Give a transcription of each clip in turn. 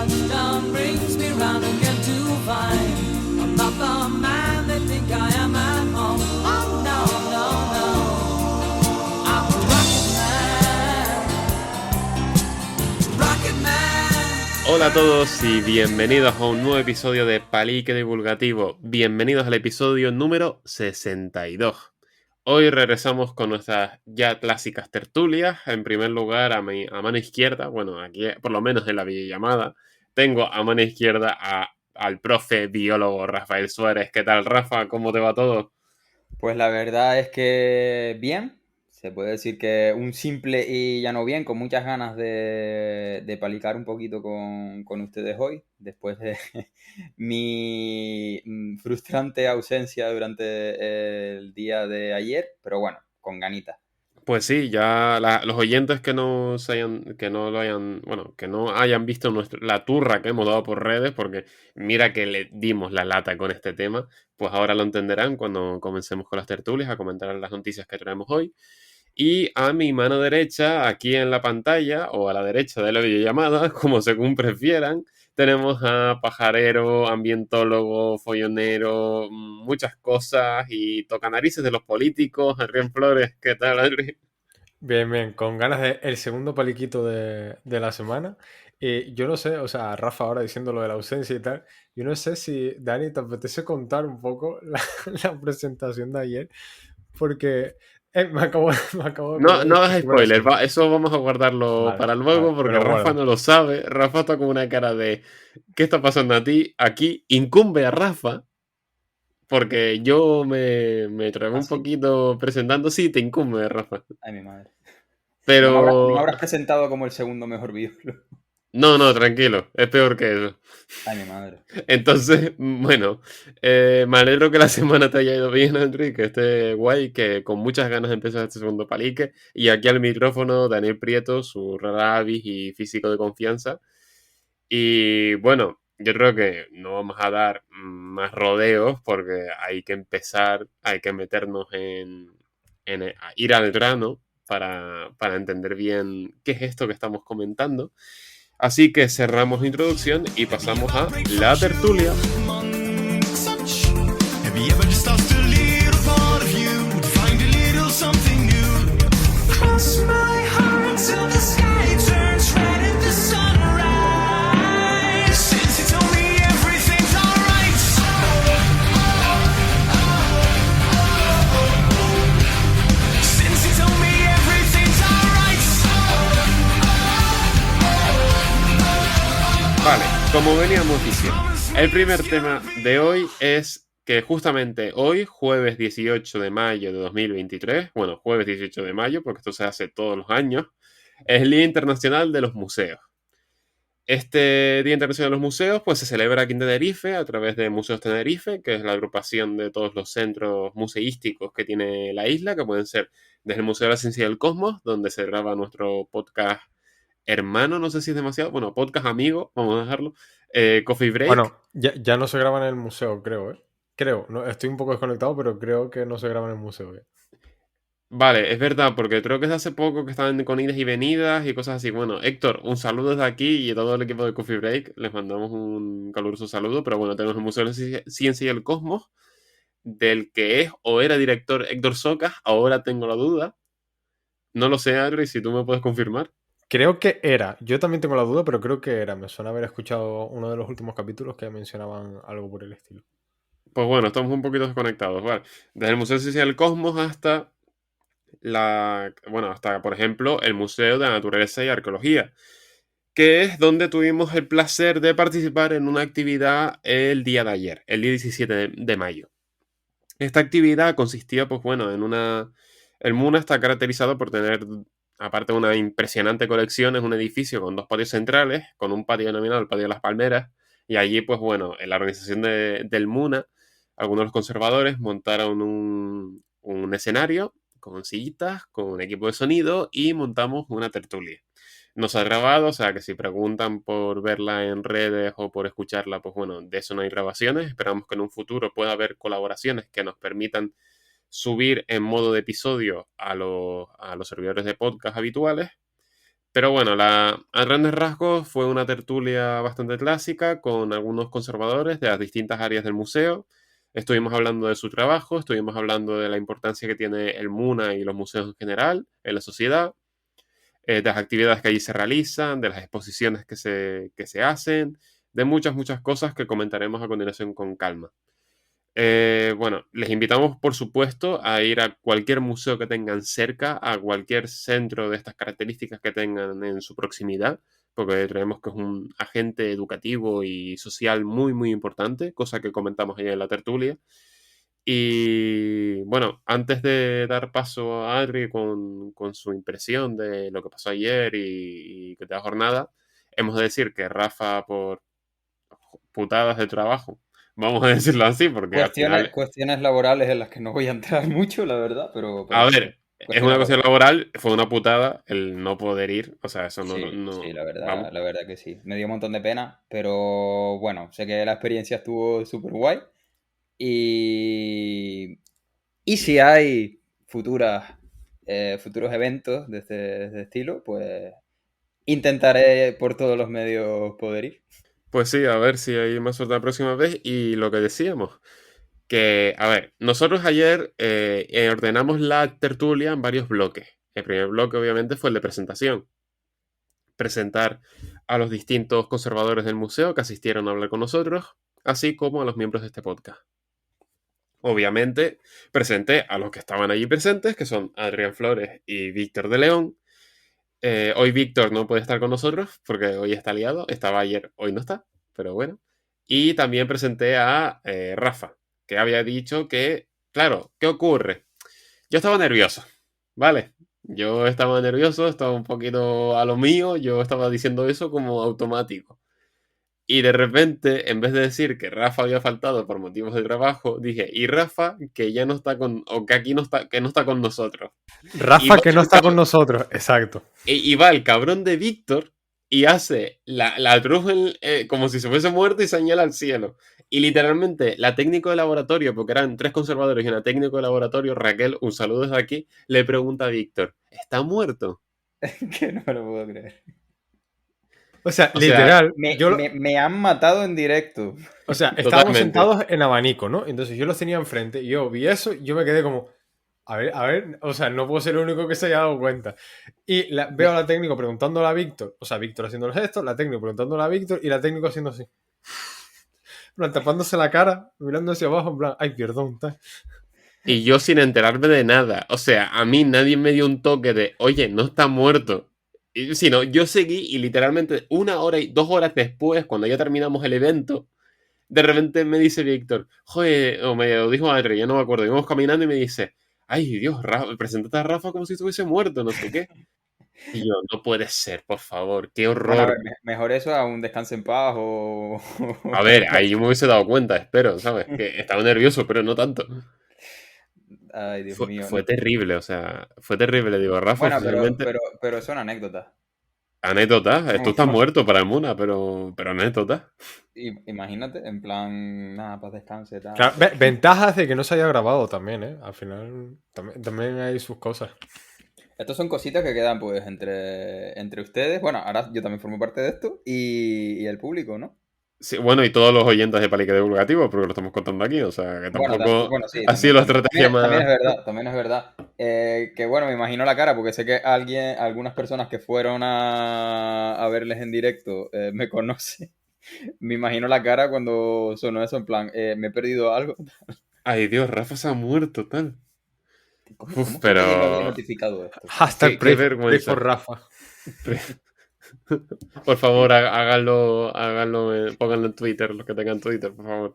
touchdown brings me round again to find I'm not the man they think I am at home. Oh no, no, no, I'm a rocket man. Hola a todos y bienvenidos a un nuevo episodio de Palique Divulgativo. Bienvenidos al episodio número 62. Hoy regresamos con nuestras ya clásicas tertulias. En primer lugar, a mano izquierda, bueno, aquí por lo menos en la videollamada, tengo a mano izquierda al profe biólogo Rafael Suárez. ¿Qué tal, Rafa? ¿Cómo te va todo? Pues la verdad es que bien, se puede decir que un simple y llano bien, con muchas ganas de palicar un poquito con ustedes hoy, después de mi frustrante ausencia durante el día de ayer, pero bueno, con ganitas. Pues sí, ya los oyentes que no hayan visto la turra que hemos dado por redes, porque mira que le dimos la lata con este tema, pues ahora lo entenderán cuando comencemos con las tertulias a comentar las noticias que traemos hoy. Y a mi mano derecha, aquí en la pantalla, o a la derecha de la videollamada, como según prefieran, tenemos a pajarero, ambientólogo, follonero, muchas cosas y tocanarices de los políticos, Adrián Flores. ¿Qué tal, Adri? Bien, bien, con ganas de el segundo paliquito de la semana. Yo no sé, o sea, Rafa ahora diciendo lo de la ausencia y tal, yo no sé si, Dani, te apetece contar un poco la presentación de ayer, porque me acabo de No, acordar no de que hagas estuve en la spoilers, semana. eso vamos a guardarlo Vale, para vale, luego porque pero Rafa bueno, no lo sabe. Rafa está con una cara de ¿qué está pasando a ti? Aquí incumbe a Rafa porque yo me trabé ¿Ah, un sí? poquito presentando. Sí, te incumbe, Rafa. Ay, mi madre. No me Pero habrás presentado como el segundo mejor biólogo. no, tranquilo, es peor que eso. Ay, mi madre. Entonces, bueno, me alegro que la semana te haya ido bien, Andri, que esté guay, que con muchas ganas de empezar este segundo palique. Y aquí al micrófono, Daniel Prieto, su rara avis y físico de confianza. Y bueno, yo creo que no vamos a dar más rodeos porque hay que empezar, hay que meternos a ir al grano para entender bien qué es esto que estamos comentando. Así que cerramos la introducción y pasamos a la tertulia. Vale, como veníamos diciendo, el primer tema de hoy es que justamente hoy, jueves 18 de mayo de 2023, bueno, jueves 18 de mayo, porque esto se hace todos los años, es el Día Internacional de los Museos. Este Día Internacional de los Museos pues se celebra aquí en Tenerife a través de Museos Tenerife, que es la agrupación de todos los centros museísticos que tiene la isla, que pueden ser desde el Museo de la Ciencia y del Cosmos, donde se graba nuestro podcast hermano, no sé si es demasiado, bueno, podcast amigo, vamos a dejarlo, Coffee Break. bueno, ya no se graba en el museo, creo, ¿eh? Creo, no, estoy un poco desconectado, pero creo que no se graba en el museo, ¿eh? Vale, es verdad, porque creo que es de hace poco que estaban con idas y venidas y cosas así. Bueno, Héctor, un saludo desde aquí y a todo el equipo de Coffee Break. Les mandamos un caluroso saludo, pero bueno, tenemos el Museo de la Ciencia y el Cosmos, del que es o era director Héctor Socas, ahora tengo la duda. No lo sé, Adri, si tú me puedes confirmar. Creo que era, yo también tengo la duda, pero creo que era. Me suena haber escuchado uno de los últimos capítulos que mencionaban algo por el estilo. Pues bueno, estamos un poquito desconectados, ¿vale? Desde el Museo de Ciencia del Cosmos hasta hasta, por ejemplo, el Museo de Naturaleza y Arqueología, que es donde tuvimos el placer de participar en una actividad el día de ayer, el día 17 de mayo. Esta actividad consistía, pues bueno, El MUNA está caracterizado por tener, aparte de una impresionante colección, es un edificio con dos patios centrales, con un patio denominado el Patio de las Palmeras, y allí, pues bueno, en la organización del MUNA, algunos de los conservadores montaron un escenario con sillitas, con un equipo de sonido y montamos una tertulia. No se ha grabado, o sea que si preguntan por verla en redes o por escucharla, pues bueno, de eso no hay grabaciones. Esperamos que en un futuro pueda haber colaboraciones que nos permitan subir en modo de episodio a los servidores de podcast habituales. Pero bueno, a grandes rasgos fue una tertulia bastante clásica con algunos conservadores de las distintas áreas del museo. Estuvimos hablando de su trabajo, estuvimos hablando de la importancia que tiene el MUNA y los museos en general en la sociedad, de las actividades que allí se realizan, de las exposiciones que se hacen, de muchas, muchas cosas que comentaremos a continuación con calma. Bueno, les invitamos, por supuesto, a ir a cualquier museo que tengan cerca, a cualquier centro de estas características que tengan en su proximidad, porque creemos que es un agente educativo y social muy, muy importante, cosa que comentamos ayer en la tertulia. Y bueno, antes de dar paso a Adri con su impresión de lo que pasó ayer y que te da jornada, hemos de decir que Rafa, por putadas de trabajo, vamos a decirlo así, porque al Cuestiones, final, cuestiones laborales en las que no voy a entrar mucho, la verdad, a pero sí, ver, es una cuestiones cuestión laborales. laboral, fue una putada el no poder ir, o sea, eso no, Sí, no, sí, vamos. la verdad que sí. Me dio un montón de pena, pero bueno, sé que la experiencia estuvo súper guay. Y, y si hay futuros eventos de este estilo, pues intentaré por todos los medios poder ir. Pues sí, a ver si hay más suerte la próxima vez. Y lo que decíamos, que, a ver, nosotros ayer ordenamos la tertulia en varios bloques. El primer bloque, obviamente, fue el de presentación. Presentar a los distintos conservadores del museo que asistieron a hablar con nosotros, así como a los miembros de este podcast. Obviamente, presenté a los que estaban allí presentes, que son Adrián Flores y Víctor de León. Hoy Víctor no puede estar con nosotros porque hoy está liado. Estaba ayer, hoy no está, pero bueno. Y también presenté a Rafa, que había dicho que, claro, ¿qué ocurre? Yo estaba nervioso, ¿vale? Yo estaba nervioso, estaba un poquito a lo mío, yo estaba diciendo eso como automático. Y de repente, en vez de decir que Rafa había faltado por motivos de trabajo, dije, y Rafa, que ya no está con, o que aquí no está, que no está con nosotros. Y Rafa va que no el, está con nosotros, exacto. y va el cabrón de Víctor y hace la cruz como si se fuese muerto y señala al cielo. Y literalmente la técnico de laboratorio, porque eran 3 conservadores y una técnico de laboratorio, Raquel, un saludo desde aquí, le pregunta a Víctor, ¿está muerto? Que no me lo puedo creer. O sea, O sea, literal, Me han matado en directo. o sea, estábamos totalmente. sentados en abanico, ¿no? Entonces yo los tenía enfrente y yo vi eso y yo me quedé como, a ver, o sea, no puedo ser el único que se haya dado cuenta. Y veo a la técnico preguntándole a Víctor, o sea, Víctor haciendo el gesto, la técnico preguntándole a Víctor y la técnico haciendo así. En plan, tapándose la cara, mirando hacia abajo, en plan, ay, perdón, tal. Y yo sin enterarme de nada. O sea, a mí nadie me dio un toque de, oye, no está muerto. Sino yo seguí y literalmente 1 hora y 2 horas después, cuando ya terminamos el evento, de repente me dice Víctor, joder, o me lo dijo Adri, ya no me acuerdo, íbamos caminando y me dice, ay Dios, presentate a Rafa como si estuviese muerto, no sé qué. Y yo, no puede ser, por favor, qué Bueno, a horror. ver, mejor eso a un descanso en paz o... A ver, ahí yo me hubiese dado cuenta, espero, ¿sabes? Que estaba nervioso, pero no tanto. Ay, Dios mío. Fue terrible, o sea, fue terrible. Digo, Rafa, Bueno, oficialmente, pero son anécdotas. anécdota, tú Son- estás son- muerto para el Muna, pero anécdota. Imagínate, en plan, nada, paz descanse, tal. Claro, ventajas de que no se haya grabado también, ¿eh? Al final también hay sus cosas. Estas son cositas que quedan pues entre ustedes. Bueno, ahora yo también formo parte de esto y el público, ¿no? Sí, bueno, y todos los oyentes de Palique Divulgativo, porque lo estamos contando aquí, o sea, que Bueno, tampoco bueno, sí, ha sido la estrategia también más... es verdad, también es verdad. Que bueno, me imagino la cara, porque sé que algunas personas que fueron a verles en directo me conocen. Me imagino la cara cuando sonó eso, en plan, me he perdido algo. Ay, Dios, Rafa se ha muerto, tal. ¿Cómo Uf, es que nadie me había pero... notificado esto? Hashtag Qué pray for vergüenza. Rafa. Por favor, háganlo, pónganlo en Twitter, los que tengan Twitter, por favor.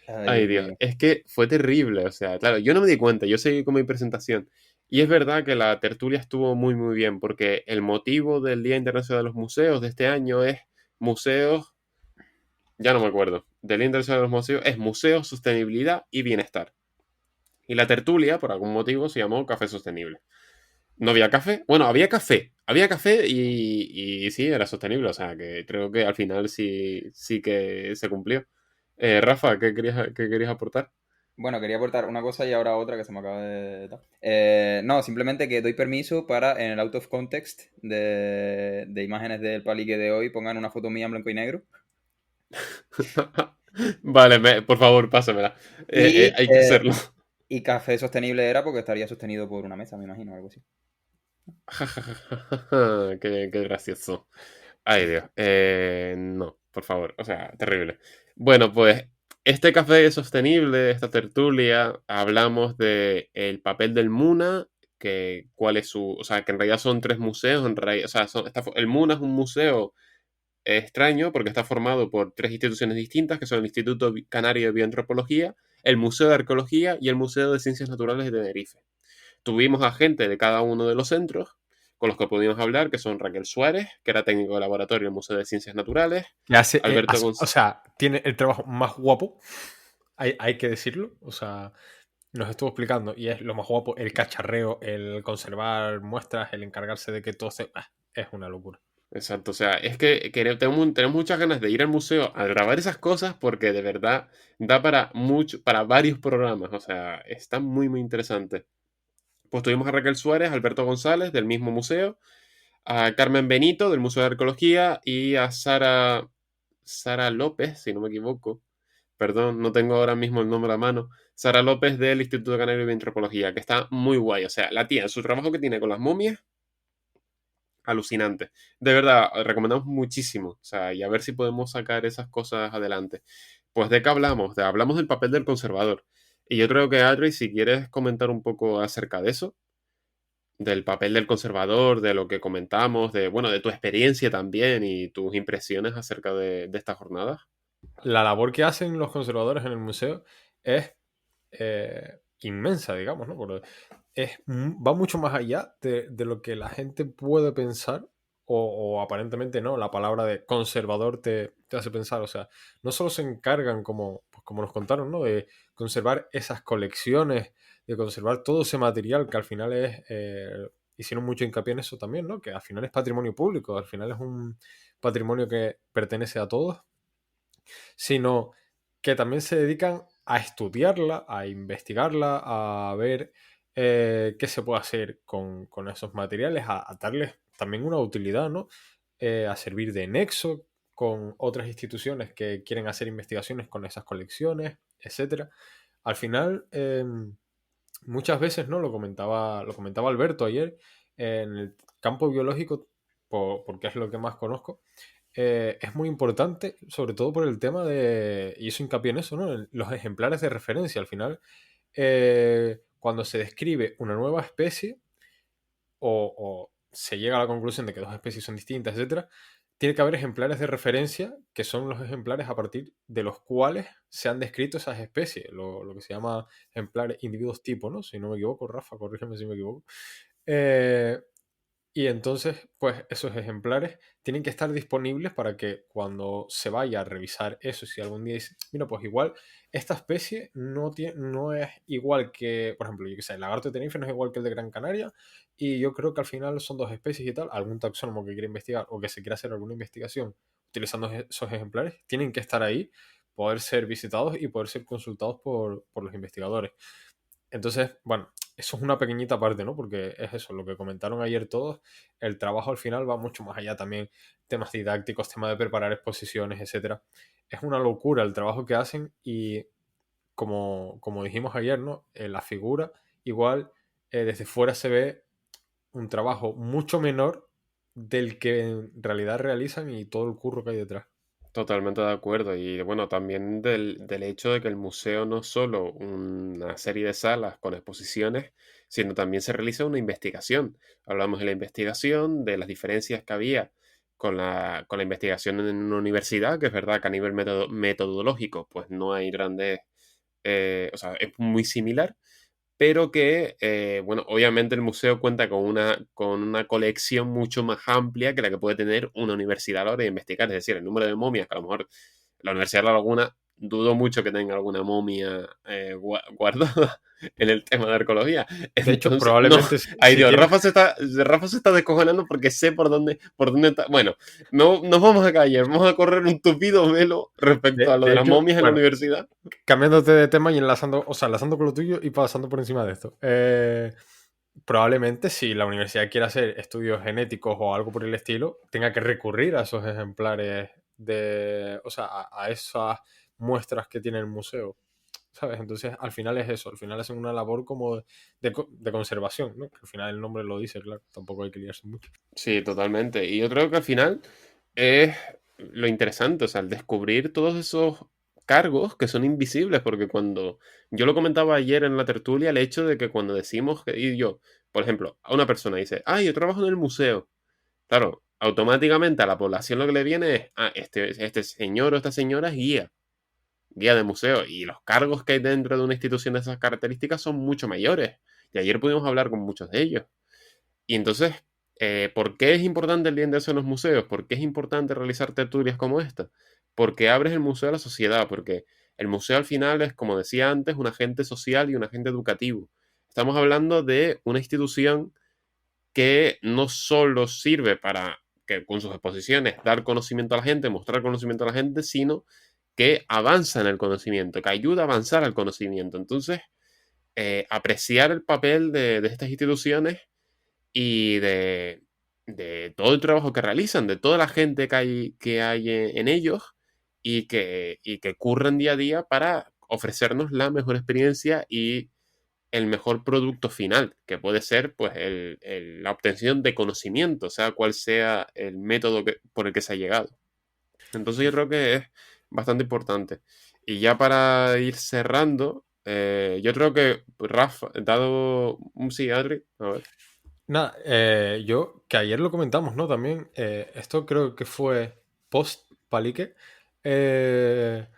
Ay, Ay, Dios Dios, mío. es que fue terrible, o sea, claro, yo no me di cuenta, yo seguí con mi presentación. Y es verdad que la tertulia estuvo muy, muy bien, porque el motivo del Día Internacional de los Museos de este año es museos, ya no me acuerdo, del Día Internacional de los Museos es museos, sostenibilidad y bienestar. Y la tertulia, por algún motivo, se llamó Café Sostenible. No había café, bueno, había café y sí, era sostenible, o sea, que creo que al final sí, sí que se cumplió. Rafa, qué querías aportar? Bueno, quería aportar una cosa y ahora otra que se me acaba de... no, simplemente que doy permiso para en el out of context de imágenes del palique de hoy pongan una foto mía en blanco y negro. Vale, por favor, pásamela. Y, Hay que hacerlo. y café sostenible era porque estaría sostenido por una mesa, me imagino, algo así. Qué gracioso. Ay, Dios. No, por favor. O sea, terrible. Bueno, pues este café sostenible, esta tertulia, hablamos de el papel del MUNA, que cuál es su... O sea, que en realidad son tres museos. En realidad, o sea, el MUNA es un museo extraño porque está formado por tres instituciones distintas, que son el Instituto Canario de Bioantropología, el Museo de Arqueología y el Museo de Ciencias Naturales de Tenerife. Tuvimos a gente de cada uno de los centros con los que pudimos hablar, que son Raquel Suárez, que era técnico de laboratorio del Museo de Ciencias Naturales, Que hace, Alberto o sea, tiene el trabajo más guapo, hay que decirlo. O sea, nos estuvo explicando y es lo más guapo, el cacharreo, el conservar muestras, el encargarse de que todo se... es una locura. Exacto, o sea, es que tenemos muchas ganas de ir al museo a grabar esas cosas porque de verdad da para mucho, para varios programas, o sea, está muy, muy interesante. Pues tuvimos a Raquel Suárez, a Alberto González del mismo museo, a Carmen Benito del Museo de Arqueología y a Sara López, si no me equivoco. Perdón, no tengo ahora mismo el nombre a mano. Sara López del Instituto Canario de Antropología, que está muy guay. O sea, la tía, su trabajo que tiene con las momias, alucinante. De verdad, recomendamos muchísimo. O sea, y a ver si podemos sacar esas cosas adelante. Pues ¿de qué hablamos? Hablamos del papel del conservador. Y yo creo que, Adri, si quieres comentar un poco acerca de eso, del papel del conservador, de lo que comentamos, de, bueno, de tu experiencia también y tus impresiones acerca de estas jornadas. La labor que hacen los conservadores en el museo es inmensa, digamos, ¿no? Porque va mucho más allá de lo que la gente puede pensar o aparentemente no. La palabra de conservador te hace pensar. O sea, no solo se encargan, como nos contaron, ¿no? De conservar esas colecciones, de conservar todo ese material que al final hicieron mucho hincapié en eso también, ¿no? Que al final es patrimonio público, al final es un patrimonio que pertenece a todos, sino que también se dedican a estudiarla, a investigarla, a ver qué se puede hacer con esos materiales, a darles también una utilidad, ¿no? A servir de nexo con otras instituciones que quieren hacer investigaciones con esas colecciones, etcétera. Al final, muchas veces, ¿no? Lo comentaba Alberto ayer, en el campo biológico, porque es lo que más conozco, es muy importante, sobre todo por el tema de, y eso hincapié en eso, ¿no? En los ejemplares de referencia. Al final, cuando se describe una nueva especie o se llega a la conclusión de que dos especies son distintas, etcétera, tiene que haber ejemplares de referencia que son los ejemplares a partir de los cuales se han descrito esas especies, lo que se llama ejemplares, individuos tipo, ¿no? Si no me equivoco, Rafa, corrígeme si me equivoco. Eh, y entonces, pues esos ejemplares tienen que estar disponibles para que cuando se vaya a revisar eso, si algún día dice, mira, pues igual esta especie no es igual que, por ejemplo, yo que sé, el lagarto de Tenerife no es igual que el de Gran Canaria, y yo creo que al final son dos especies y tal, algún taxónomo que quiera investigar o que se quiera hacer alguna investigación utilizando esos ejemplares, tienen que estar ahí, poder ser visitados y poder ser consultados por los investigadores. Entonces, bueno, eso es una pequeñita parte, ¿no? Porque es eso, lo que comentaron ayer todos, el trabajo al final va mucho más allá también, temas didácticos, temas de preparar exposiciones, etcétera. Es una locura el trabajo que hacen y como dijimos ayer, ¿no? La figura, igual, desde fuera se ve un trabajo mucho menor del que en realidad realizan y todo el curro que hay detrás. Totalmente de acuerdo. Y bueno, también del hecho de que el museo no es solo una serie de salas con exposiciones, sino también se realiza una investigación. Hablamos de la investigación, de las diferencias que había con la investigación en una universidad, que es verdad que a nivel metodológico, pues no hay grandes, o sea, es muy similar, pero que, bueno, obviamente el museo cuenta con una colección mucho más amplia que la que puede tener una universidad a la hora de investigar. Es decir, el número de momias, que a lo mejor la Universidad de La Laguna dudo mucho que tenga alguna momia guardada, en el tema de arqueología. De hecho, Entonces, no, probablemente ay si Dios, tienes... Rafa se está descojonando porque sé por dónde está. Bueno, no nos vamos a callar, vamos a correr un tupido velo respecto a lo de De las hecho, momias en la bueno, universidad. cambiándote de tema y enlazando, o sea, enlazando con lo tuyo y pasando por encima de esto. Probablemente si la universidad quiere hacer estudios genéticos o algo por el estilo, tenga que recurrir a esos ejemplares de, o sea, a esas muestras que tiene el museo, ¿sabes? Entonces, al final es eso, al final hacen una labor como de conservación, ¿no? Que al final el nombre lo dice, claro, tampoco hay que liarse mucho. Sí, totalmente. Y yo creo que al final es lo interesante, o sea, el descubrir todos esos cargos que son invisibles, porque cuando yo lo comentaba ayer en la tertulia, el hecho de que cuando decimos que y yo, por ejemplo, a una persona dice, ah, yo trabajo en el museo, claro, automáticamente a la población lo que le viene es, ah, este señor o esta señora es guía de museo, y los cargos que hay dentro de una institución de esas características son mucho mayores. Y ayer pudimos hablar con muchos de ellos. Y entonces, ¿por qué es importante el Día de eso en los museos? ¿Por qué es importante realizar tertulias como esta? Porque abres el museo a la sociedad, porque el museo al final es, como decía antes, un agente social y un agente educativo. Estamos hablando de una institución que no solo sirve para que con sus exposiciones dar conocimiento a la gente, mostrar conocimiento a la gente, sino que avanza en el conocimiento, que ayuda a avanzar al conocimiento. Entonces, apreciar el papel de estas instituciones y de todo el trabajo que realizan, de toda la gente que hay en ellos y que curran día a día para ofrecernos la mejor experiencia y el mejor producto final, que puede ser pues la obtención de conocimiento, sea cual sea el método por el que se ha llegado. Entonces yo creo que es bastante importante. Y ya para ir cerrando, yo creo que Rafa, dado un sí, Adri, a ver. Nada, yo, que ayer lo comentamos, ¿no? También, esto creo que fue post Palique, que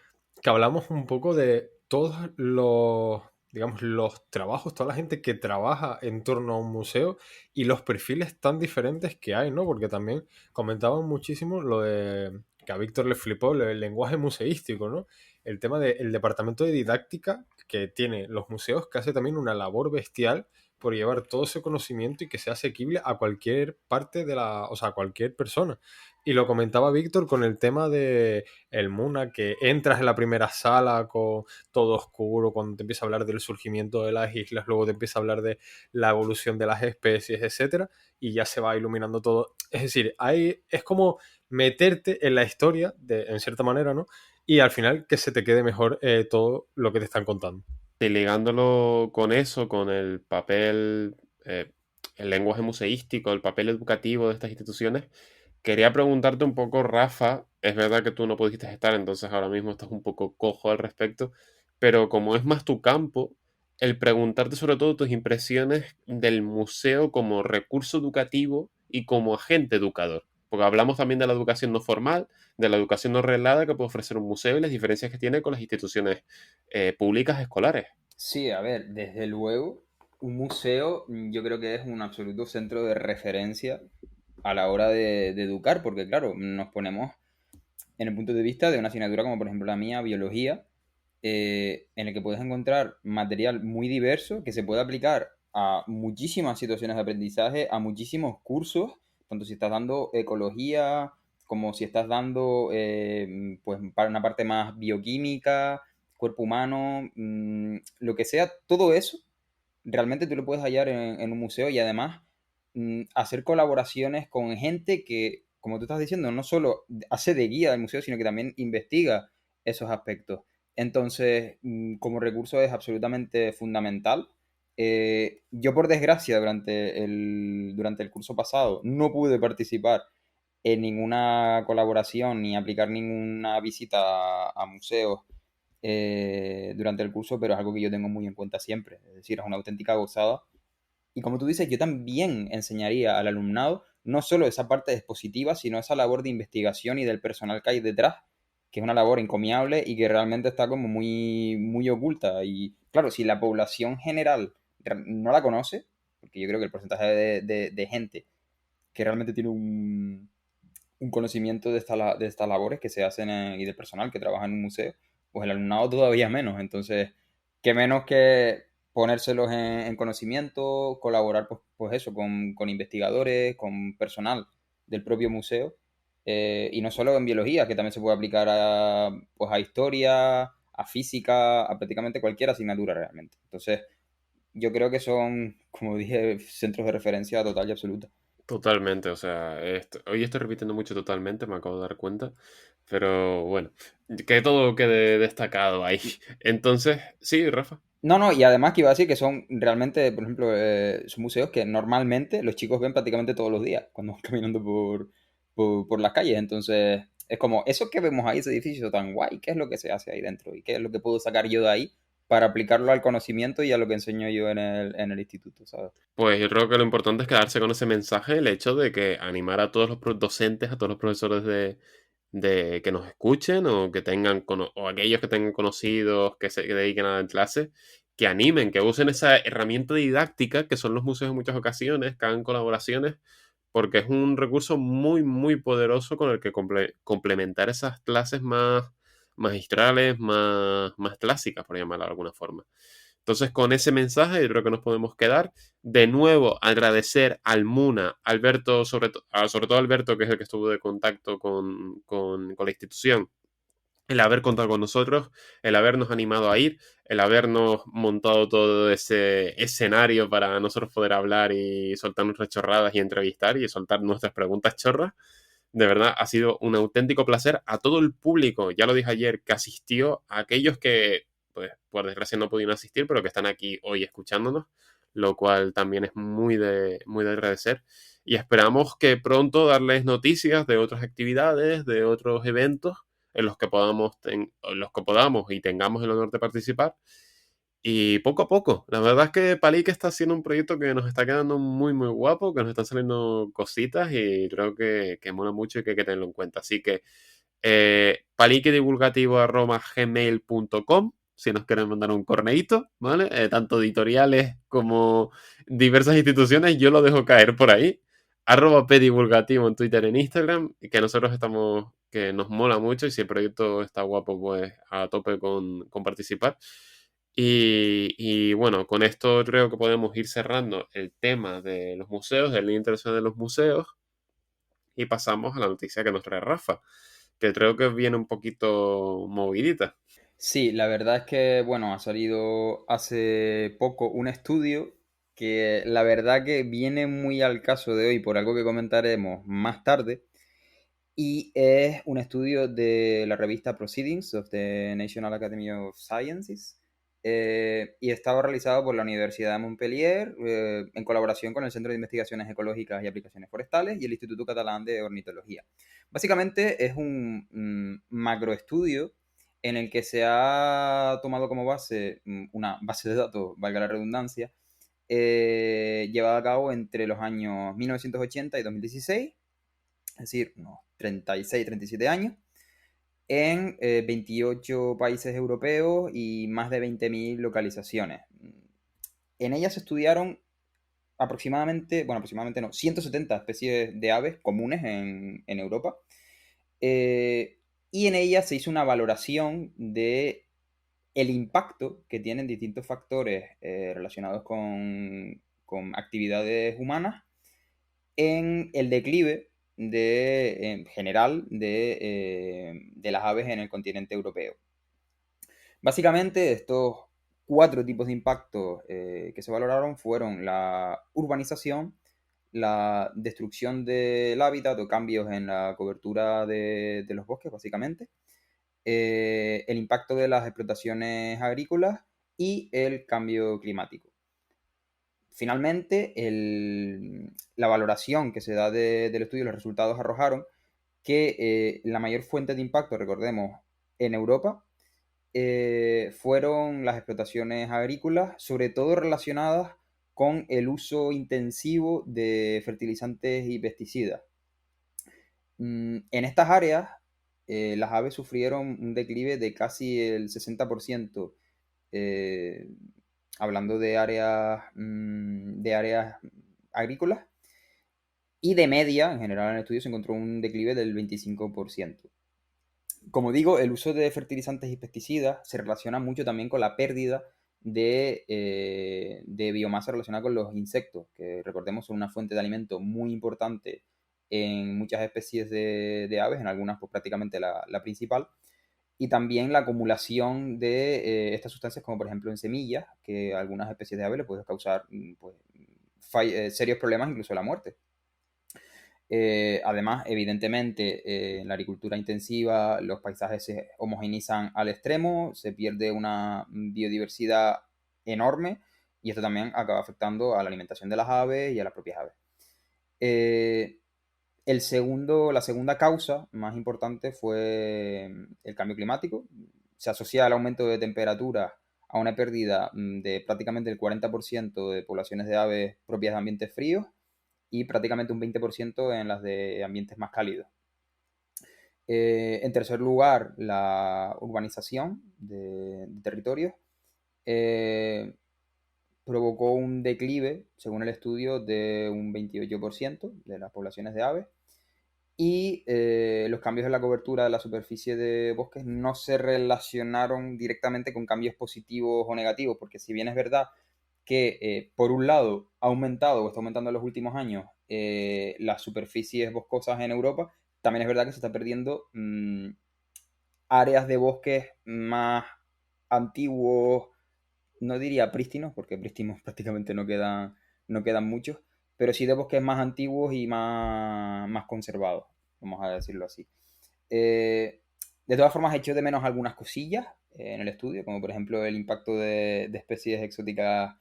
hablamos un poco de todos los, digamos, los trabajos, toda la gente que trabaja en torno a un museo y los perfiles tan diferentes que hay, ¿no? Porque también comentaban muchísimo lo de, que a Víctor le flipó, lo del lenguaje museístico, ¿no? El tema del departamento de didáctica que tiene los museos, que hace también una labor bestial por llevar todo ese conocimiento y que sea asequible a cualquier parte de la, o sea, a cualquier persona. Y lo comentaba Víctor con el tema de el Muna, que entras en la primera sala con todo oscuro, cuando te empieza a hablar del surgimiento de las islas, luego te empieza a hablar de la evolución de las especies, etcétera, y ya se va iluminando todo. Es decir, es como meterte en la historia, en cierta manera, ¿no? Y al final que se te quede mejor todo lo que te están contando. Y ligándolo con eso, con el papel, el lenguaje museístico, el papel educativo de estas instituciones, quería preguntarte un poco, Rafa, es verdad que tú no pudiste estar, entonces ahora mismo estás un poco cojo al respecto, pero como es más tu campo, el preguntarte sobre todo tus impresiones del museo como recurso educativo y como agente educador. Porque hablamos también de la educación no formal, de la educación no reglada que puede ofrecer un museo y las diferencias que tiene con las instituciones públicas escolares. Sí, a ver, desde luego, un museo yo creo que es un absoluto centro de referencia a la hora de educar, porque claro, nos ponemos en el punto de vista de una asignatura como por ejemplo la mía, biología, en el que puedes encontrar material muy diverso que se puede aplicar a muchísimas situaciones de aprendizaje, a muchísimos cursos, tanto si estás dando ecología, como si estás dando pues para una parte más bioquímica, cuerpo humano, lo que sea, todo eso realmente tú lo puedes hallar en un museo y además hacer colaboraciones con gente que, como tú estás diciendo, no solo hace de guía del museo, sino que también investiga esos aspectos. Entonces, como recurso es absolutamente fundamental. Yo, por desgracia, durante el curso pasado no pude participar en ninguna colaboración ni aplicar ninguna visita a museos durante el curso, pero es algo que yo tengo muy en cuenta siempre. Es decir, es una auténtica gozada. Y como tú dices, yo también enseñaría al alumnado no solo esa parte expositiva, sino esa labor de investigación y del personal que hay detrás, que es una labor encomiable y que realmente está como muy, muy oculta. Y claro, si la población general no la conoce, porque yo creo que el porcentaje de gente que realmente tiene un conocimiento de estas labores que se hacen y del personal que trabaja en un museo, pues el alumnado todavía menos. Entonces, qué menos que ponérselos en conocimiento, colaborar pues eso, con investigadores, con personal del propio museo. Y no solo en biología, que también se puede aplicar pues a historia, a física, a prácticamente cualquier asignatura realmente. Entonces, yo creo que son, como dije, centros de referencia total y absoluta. Totalmente, o sea, hoy estoy repitiendo mucho totalmente, me acabo de dar cuenta, pero bueno, que todo quede destacado ahí. Entonces, sí, Rafa. No, no, y además que iba a decir que son realmente, por ejemplo, son museos que normalmente los chicos ven prácticamente todos los días cuando van caminando por las calles. Entonces, es como, eso que vemos ahí, ese edificio tan guay, ¿qué es lo que se hace ahí dentro? ¿Y qué es lo que puedo sacar yo de ahí para aplicarlo al conocimiento y a lo que enseño yo en el instituto, ¿sabes? Pues yo creo que lo importante es quedarse con ese mensaje, el hecho de que animar a todos los docentes, a todos los profesores de que nos escuchen o que tengan o aquellos que tengan conocidos que se dediquen a dar clase, que animen, que usen esa herramienta didáctica que son los museos en muchas ocasiones, que hagan colaboraciones, porque es un recurso muy, muy poderoso con el que complementar esas clases más magistrales, más clásicas, por llamarlo de alguna forma. Entonces, con ese mensaje, yo creo que nos podemos quedar. De nuevo, agradecer al Muna, Alberto, sobre todo a Alberto, que es el que estuvo de contacto con la institución, el haber contado con nosotros, el habernos animado a ir, el habernos montado todo ese escenario para nosotros poder hablar y soltar nuestras chorradas y entrevistar y soltar nuestras preguntas chorras. De verdad, ha sido un auténtico placer a todo el público, ya lo dije ayer, que asistió, a aquellos que, pues, por desgracia no pudieron asistir, pero que están aquí hoy escuchándonos, lo cual también es muy de agradecer. Y esperamos que pronto darles noticias de otras actividades, de otros eventos en los que podamos y tengamos el honor de participar. Y poco a poco, la verdad es que Palique está haciendo un proyecto que nos está quedando muy, muy guapo, que nos están saliendo cositas y creo que mola mucho y que hay que tenerlo en cuenta. Así que paliquedivulgativo@gmail.com si nos quieren mandar un corneíto, ¿vale? Tanto editoriales como diversas instituciones, yo lo dejo caer por ahí. @pdivulgativo en Twitter e en Instagram, y que nosotros estamos, que nos mola mucho y si el proyecto está guapo, pues a tope con participar. Y bueno, con esto creo que podemos ir cerrando el tema de los museos, del Día Internacional de los Museos, y pasamos a la noticia que nos trae Rafa, que creo que viene un poquito movidita. Sí, la verdad es que, bueno, ha salido hace poco un estudio que la verdad que viene muy al caso de hoy por algo que comentaremos más tarde y es un estudio de la revista Proceedings of the National Academy of Sciences y estaba realizado por la Universidad de Montpellier en colaboración con el Centro de Investigaciones Ecológicas y Aplicaciones Forestales y el Instituto Catalán de Ornitología. Básicamente es un macroestudio en el que se ha tomado como base una base de datos, valga la redundancia, llevada a cabo entre los años 1980 y 2016, es decir, unos 36, 37 años, en 28 países europeos y más de 20.000 localizaciones. En ellas se estudiaron aproximadamente no, 170 especies de aves comunes en Europa. Y en ellas se hizo una valoración de el impacto que tienen distintos factores relacionados con actividades humanas en el declive en general de las aves en el continente europeo. Básicamente, estos 4 tipos de impactos que se valoraron fueron la urbanización, la destrucción del hábitat o cambios en la cobertura de los bosques, básicamente, el impacto de las explotaciones agrícolas y el cambio climático. Finalmente, la valoración que se da del estudio, los resultados arrojaron que la mayor fuente de impacto, recordemos, en Europa, fueron las explotaciones agrícolas, sobre todo relacionadas con el uso intensivo de fertilizantes y pesticidas. En estas áreas, las aves sufrieron un declive de casi el 60%, hablando de áreas agrícolas, y de media, en general en el estudio se encontró un declive del 25%. Como digo, el uso de fertilizantes y pesticidas se relaciona mucho también con la pérdida de biomasa relacionada con los insectos, que recordemos son una fuente de alimento muy importante en muchas especies de aves, en algunas pues, prácticamente la principal, y también la acumulación de estas sustancias, como por ejemplo en semillas, que a algunas especies de aves le pueden causar pues, serios problemas, incluso la muerte. Además, evidentemente, en la agricultura intensiva los paisajes se homogeneizan al extremo, se pierde una biodiversidad enorme y esto también acaba afectando a la alimentación de las aves y a las propias aves. La segunda causa más importante fue el cambio climático. Se asocia al aumento de temperatura a una pérdida de prácticamente el 40% de poblaciones de aves propias de ambientes fríos y prácticamente un 20% en las de ambientes más cálidos. En tercer lugar, la urbanización de territorios provocó un declive, según el estudio, de un 28% de las poblaciones de aves. Y los cambios en la cobertura de la superficie de bosques no se relacionaron directamente con cambios positivos o negativos, porque si bien es verdad que por un lado ha aumentado o está aumentando en los últimos años las superficies boscosas en Europa, también es verdad que se está perdiendo áreas de bosques más antiguos, no diría prístinos, porque prístinos prácticamente no quedan muchos, pero sí de bosques más antiguos y más conservados, vamos a decirlo así. De todas formas, he hecho de menos algunas cosillas en el estudio, como por ejemplo el impacto de especies exóticas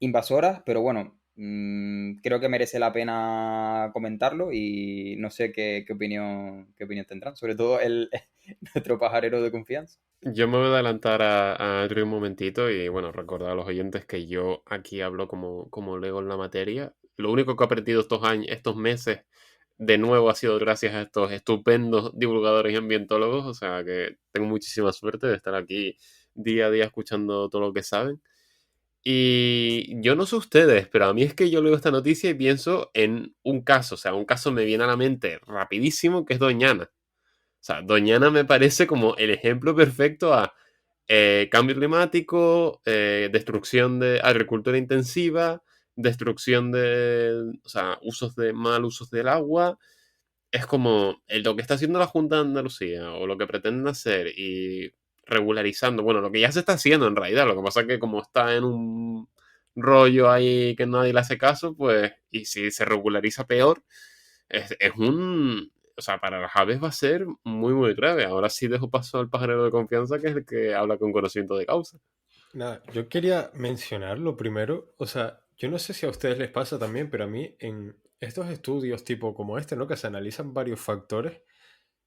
invasoras, pero bueno, creo que merece la pena comentarlo y no sé qué opinión tendrán, sobre todo nuestro pajarero de confianza. Yo me voy a adelantar a Andrew un momentito y bueno, recordar a los oyentes que yo aquí hablo como lego en la materia. Lo único que he aprendido estos años, estos meses, de nuevo ha sido gracias a estos estupendos divulgadores y ambientólogos, o sea que tengo muchísima suerte de estar aquí día a día escuchando todo lo que saben. Y yo no sé ustedes, pero a mí es que yo leo esta noticia y pienso en un caso, o sea, un caso me viene a la mente rapidísimo, que es Doñana. O sea, Doñana me parece como el ejemplo perfecto a cambio climático, destrucción de agricultura intensiva, destrucción de, o sea, mal usos del agua. Es como lo que está haciendo la Junta de Andalucía o lo que pretenden hacer y regularizando, bueno, lo que ya se está haciendo en realidad, lo que pasa es que como está en un rollo ahí que nadie le hace caso, pues, y si se regulariza peor, es un, o sea, para las aves va a ser muy, muy grave. Ahora sí dejo paso al pajarero de confianza, que es el que habla con conocimiento de causa. Nada, yo quería mencionar lo primero, o sea, yo no sé si a ustedes les pasa también, pero a mí en estos estudios tipo como este, ¿no? Que se analizan varios factores,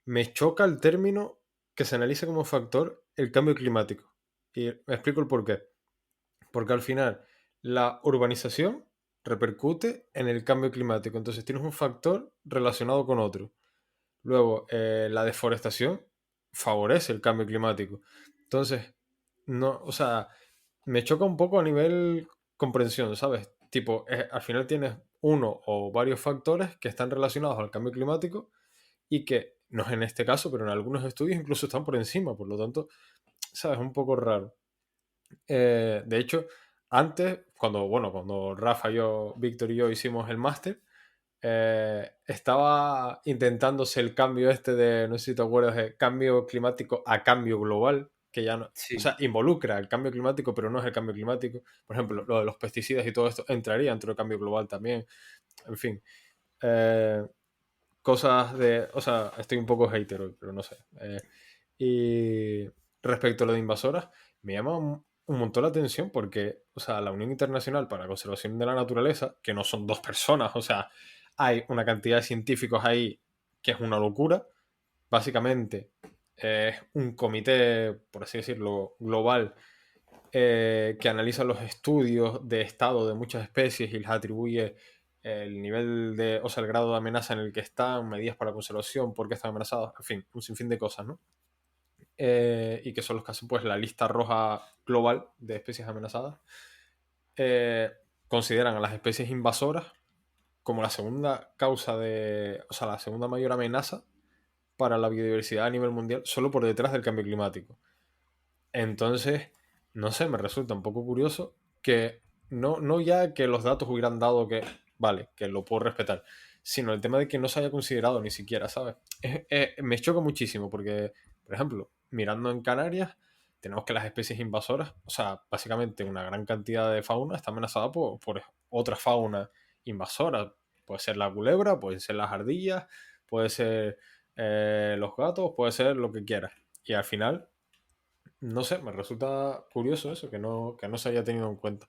me choca el término que se analiza como factor el cambio climático. Y me explico el por qué. Porque al final la urbanización repercute en el cambio climático, entonces tienes un factor relacionado con otro. Luego, la deforestación favorece el cambio climático. Entonces, no, o sea, me choca un poco a nivel comprensión, ¿sabes? Tipo, al final tienes uno o varios factores que están relacionados al cambio climático y que, no es en este caso, pero en algunos estudios incluso están por encima, por lo tanto, ¿sabes? Un poco raro. De hecho, antes, cuando Rafa y yo, Víctor y yo hicimos el máster, estaba intentándose el cambio este de, no sé si te acuerdas, de cambio climático a cambio global, que ya no, o Sí. sea, involucra el cambio climático, pero no es el cambio climático. Por ejemplo, lo de los pesticidas y todo esto entraría dentro del cambio global también. En fin, eh, cosas de, o sea, estoy un poco hater hoy, pero no sé. Y respecto a lo de invasoras, me llama un montón la atención porque, o sea, la Unión Internacional para la Conservación de la Naturaleza, que no son dos personas, o sea, hay una cantidad de científicos ahí que es una locura. Básicamente, es un comité, por así decirlo, global, que analiza los estudios de estado de muchas especies y les atribuye el nivel de, o sea, el grado de amenaza en el que están, medidas para la conservación, por qué están amenazados, en fin, un sinfín de cosas, ¿no? Y que son los que hacen pues la lista roja global de especies amenazadas. Eh, Consideran a las especies invasoras como la segunda causa de, o sea, la segunda mayor amenaza para la biodiversidad a nivel mundial, solo por detrás del cambio climático. Entonces, no sé, me resulta un poco curioso que no ya que los datos hubieran dado que, vale, que lo puedo respetar, sino el tema de que no se haya considerado ni siquiera, ¿sabes? Me choca muchísimo porque, por ejemplo, mirando en Canarias, tenemos que las especies invasoras, o sea, básicamente una gran cantidad de fauna está amenazada por otra fauna invasora. Puede ser la culebra, pueden ser las ardillas, puede ser los gatos, puede ser lo que quieras. Y al final, no sé, me resulta curioso eso, que no se haya tenido en cuenta.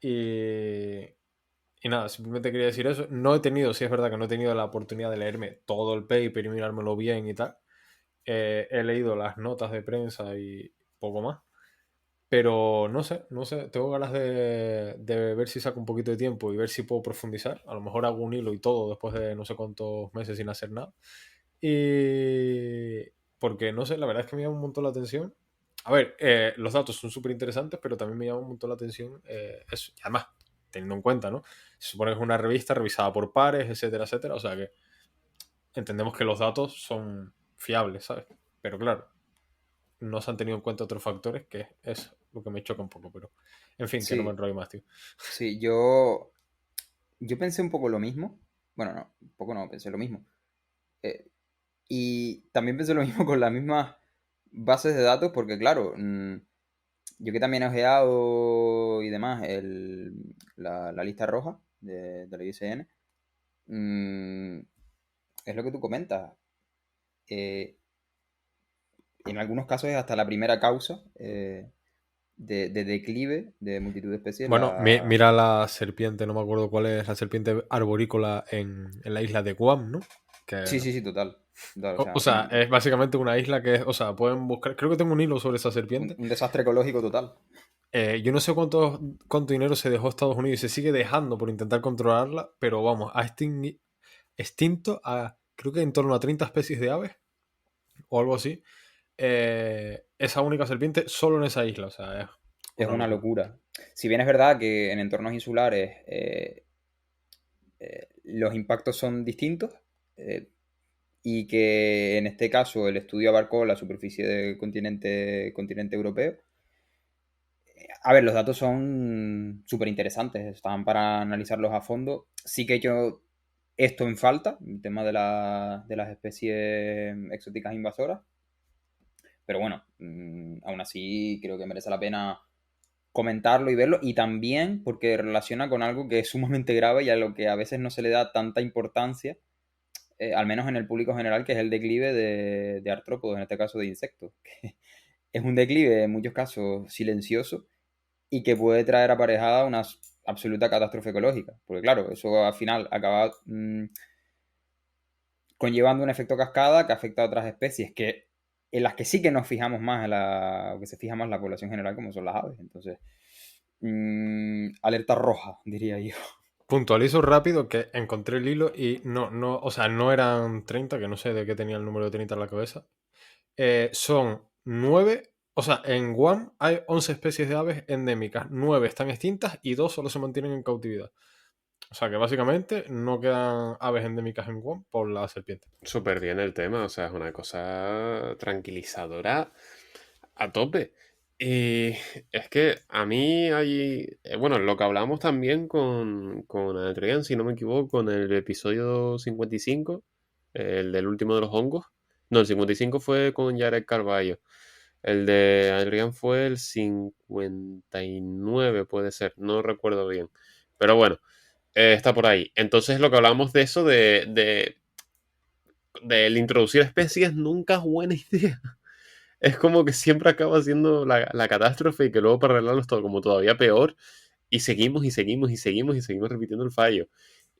Y, y nada, simplemente quería decir eso. No he tenido, sí es verdad que no he tenido la oportunidad de leerme todo el paper y mirármelo bien y tal. He leído las notas de prensa y poco más. Pero no sé, tengo ganas de ver si saco un poquito de tiempo y ver si puedo profundizar. A lo mejor hago un hilo y todo después de no sé cuántos meses sin hacer nada. Y porque no sé, la verdad es que me llama un montón la atención. A ver, los datos son súper interesantes, pero también me llama un montón la atención eso. Y además, teniendo en cuenta, ¿no? Se supone que es una revista revisada por pares, etcétera, etcétera. O sea que entendemos que los datos son fiables, ¿sabes? Pero claro, no se han tenido en cuenta otros factores, que es lo que me choca un poco, pero en fin, que no me Sí, enrollo más, tío. sí, yo pensé un poco lo mismo. Bueno, no, un poco no, pensé lo mismo. Eh, y también pensé lo mismo con las mismas bases de datos, porque claro, yo que también he ojeado y demás la lista roja de la IUCN, mm, es lo que tú comentas. Eh, en algunos casos es hasta la primera causa de declive de multitud de especies. Bueno, mira la serpiente, no me acuerdo cuál es la serpiente arborícola en la isla de Guam, ¿no? Que, Sí, sí, sí, total. Total, o o sea, sea, es básicamente una isla que, o sea, pueden buscar, creo que tengo un hilo sobre esa serpiente. un desastre ecológico total. Yo no sé cuánto dinero se dejó Estados Unidos y se sigue dejando por intentar controlarla, pero vamos, ha extinto a, creo que en torno a 30 especies de aves o algo así. Esa única serpiente solo en esa isla, o sea, es Es una una locura. locura. Si bien es verdad que en entornos insulares los impactos son distintos eh, y que en este caso el estudio abarcó la superficie del continente europeo. A ver, los datos son súper interesantes, están para analizarlos a fondo. Sí que yo esto en falta, el tema de las especies exóticas invasoras, pero bueno, aún así creo que merece la pena comentarlo y verlo, y también porque relaciona con algo que es sumamente grave y a lo que a veces no se le da tanta importancia, al menos en el público general, que es el declive de artrópodos, en este caso de insectos, que es un declive en muchos casos silencioso y que puede traer aparejada una absoluta catástrofe ecológica, porque claro, eso al final acaba conllevando un efecto cascada que afecta a otras especies que en las que sí que nos fijamos más o que se fija más la población general, como son las aves. Entonces, alerta roja, diría yo. Puntualizo rápido que encontré el hilo y o sea, no eran 30, que no sé de qué tenía el número de 30 en la cabeza. Son 9, o sea, en Guam hay 11 especies de aves endémicas, 9 están extintas y 2 solo se mantienen en cautividad. O sea que básicamente no quedan aves endémicas en Guam por la serpiente. Súper bien el tema, o sea, es una cosa tranquilizadora a tope. Y es que a mí hay, bueno, lo que hablamos también con Adrián, si no me equivoco, en el episodio 55, el del último de los hongos. No, el 55 fue con Jared Carballo. El de Adrián fue el 59, puede ser, no recuerdo bien. Pero bueno, está por ahí. Entonces lo que hablamos de eso, de el introducir especies, nunca es buena idea. Es como que siempre acaba siendo la catástrofe y que luego para arreglarlo es todo como todavía peor y seguimos y seguimos y seguimos y seguimos repitiendo el fallo.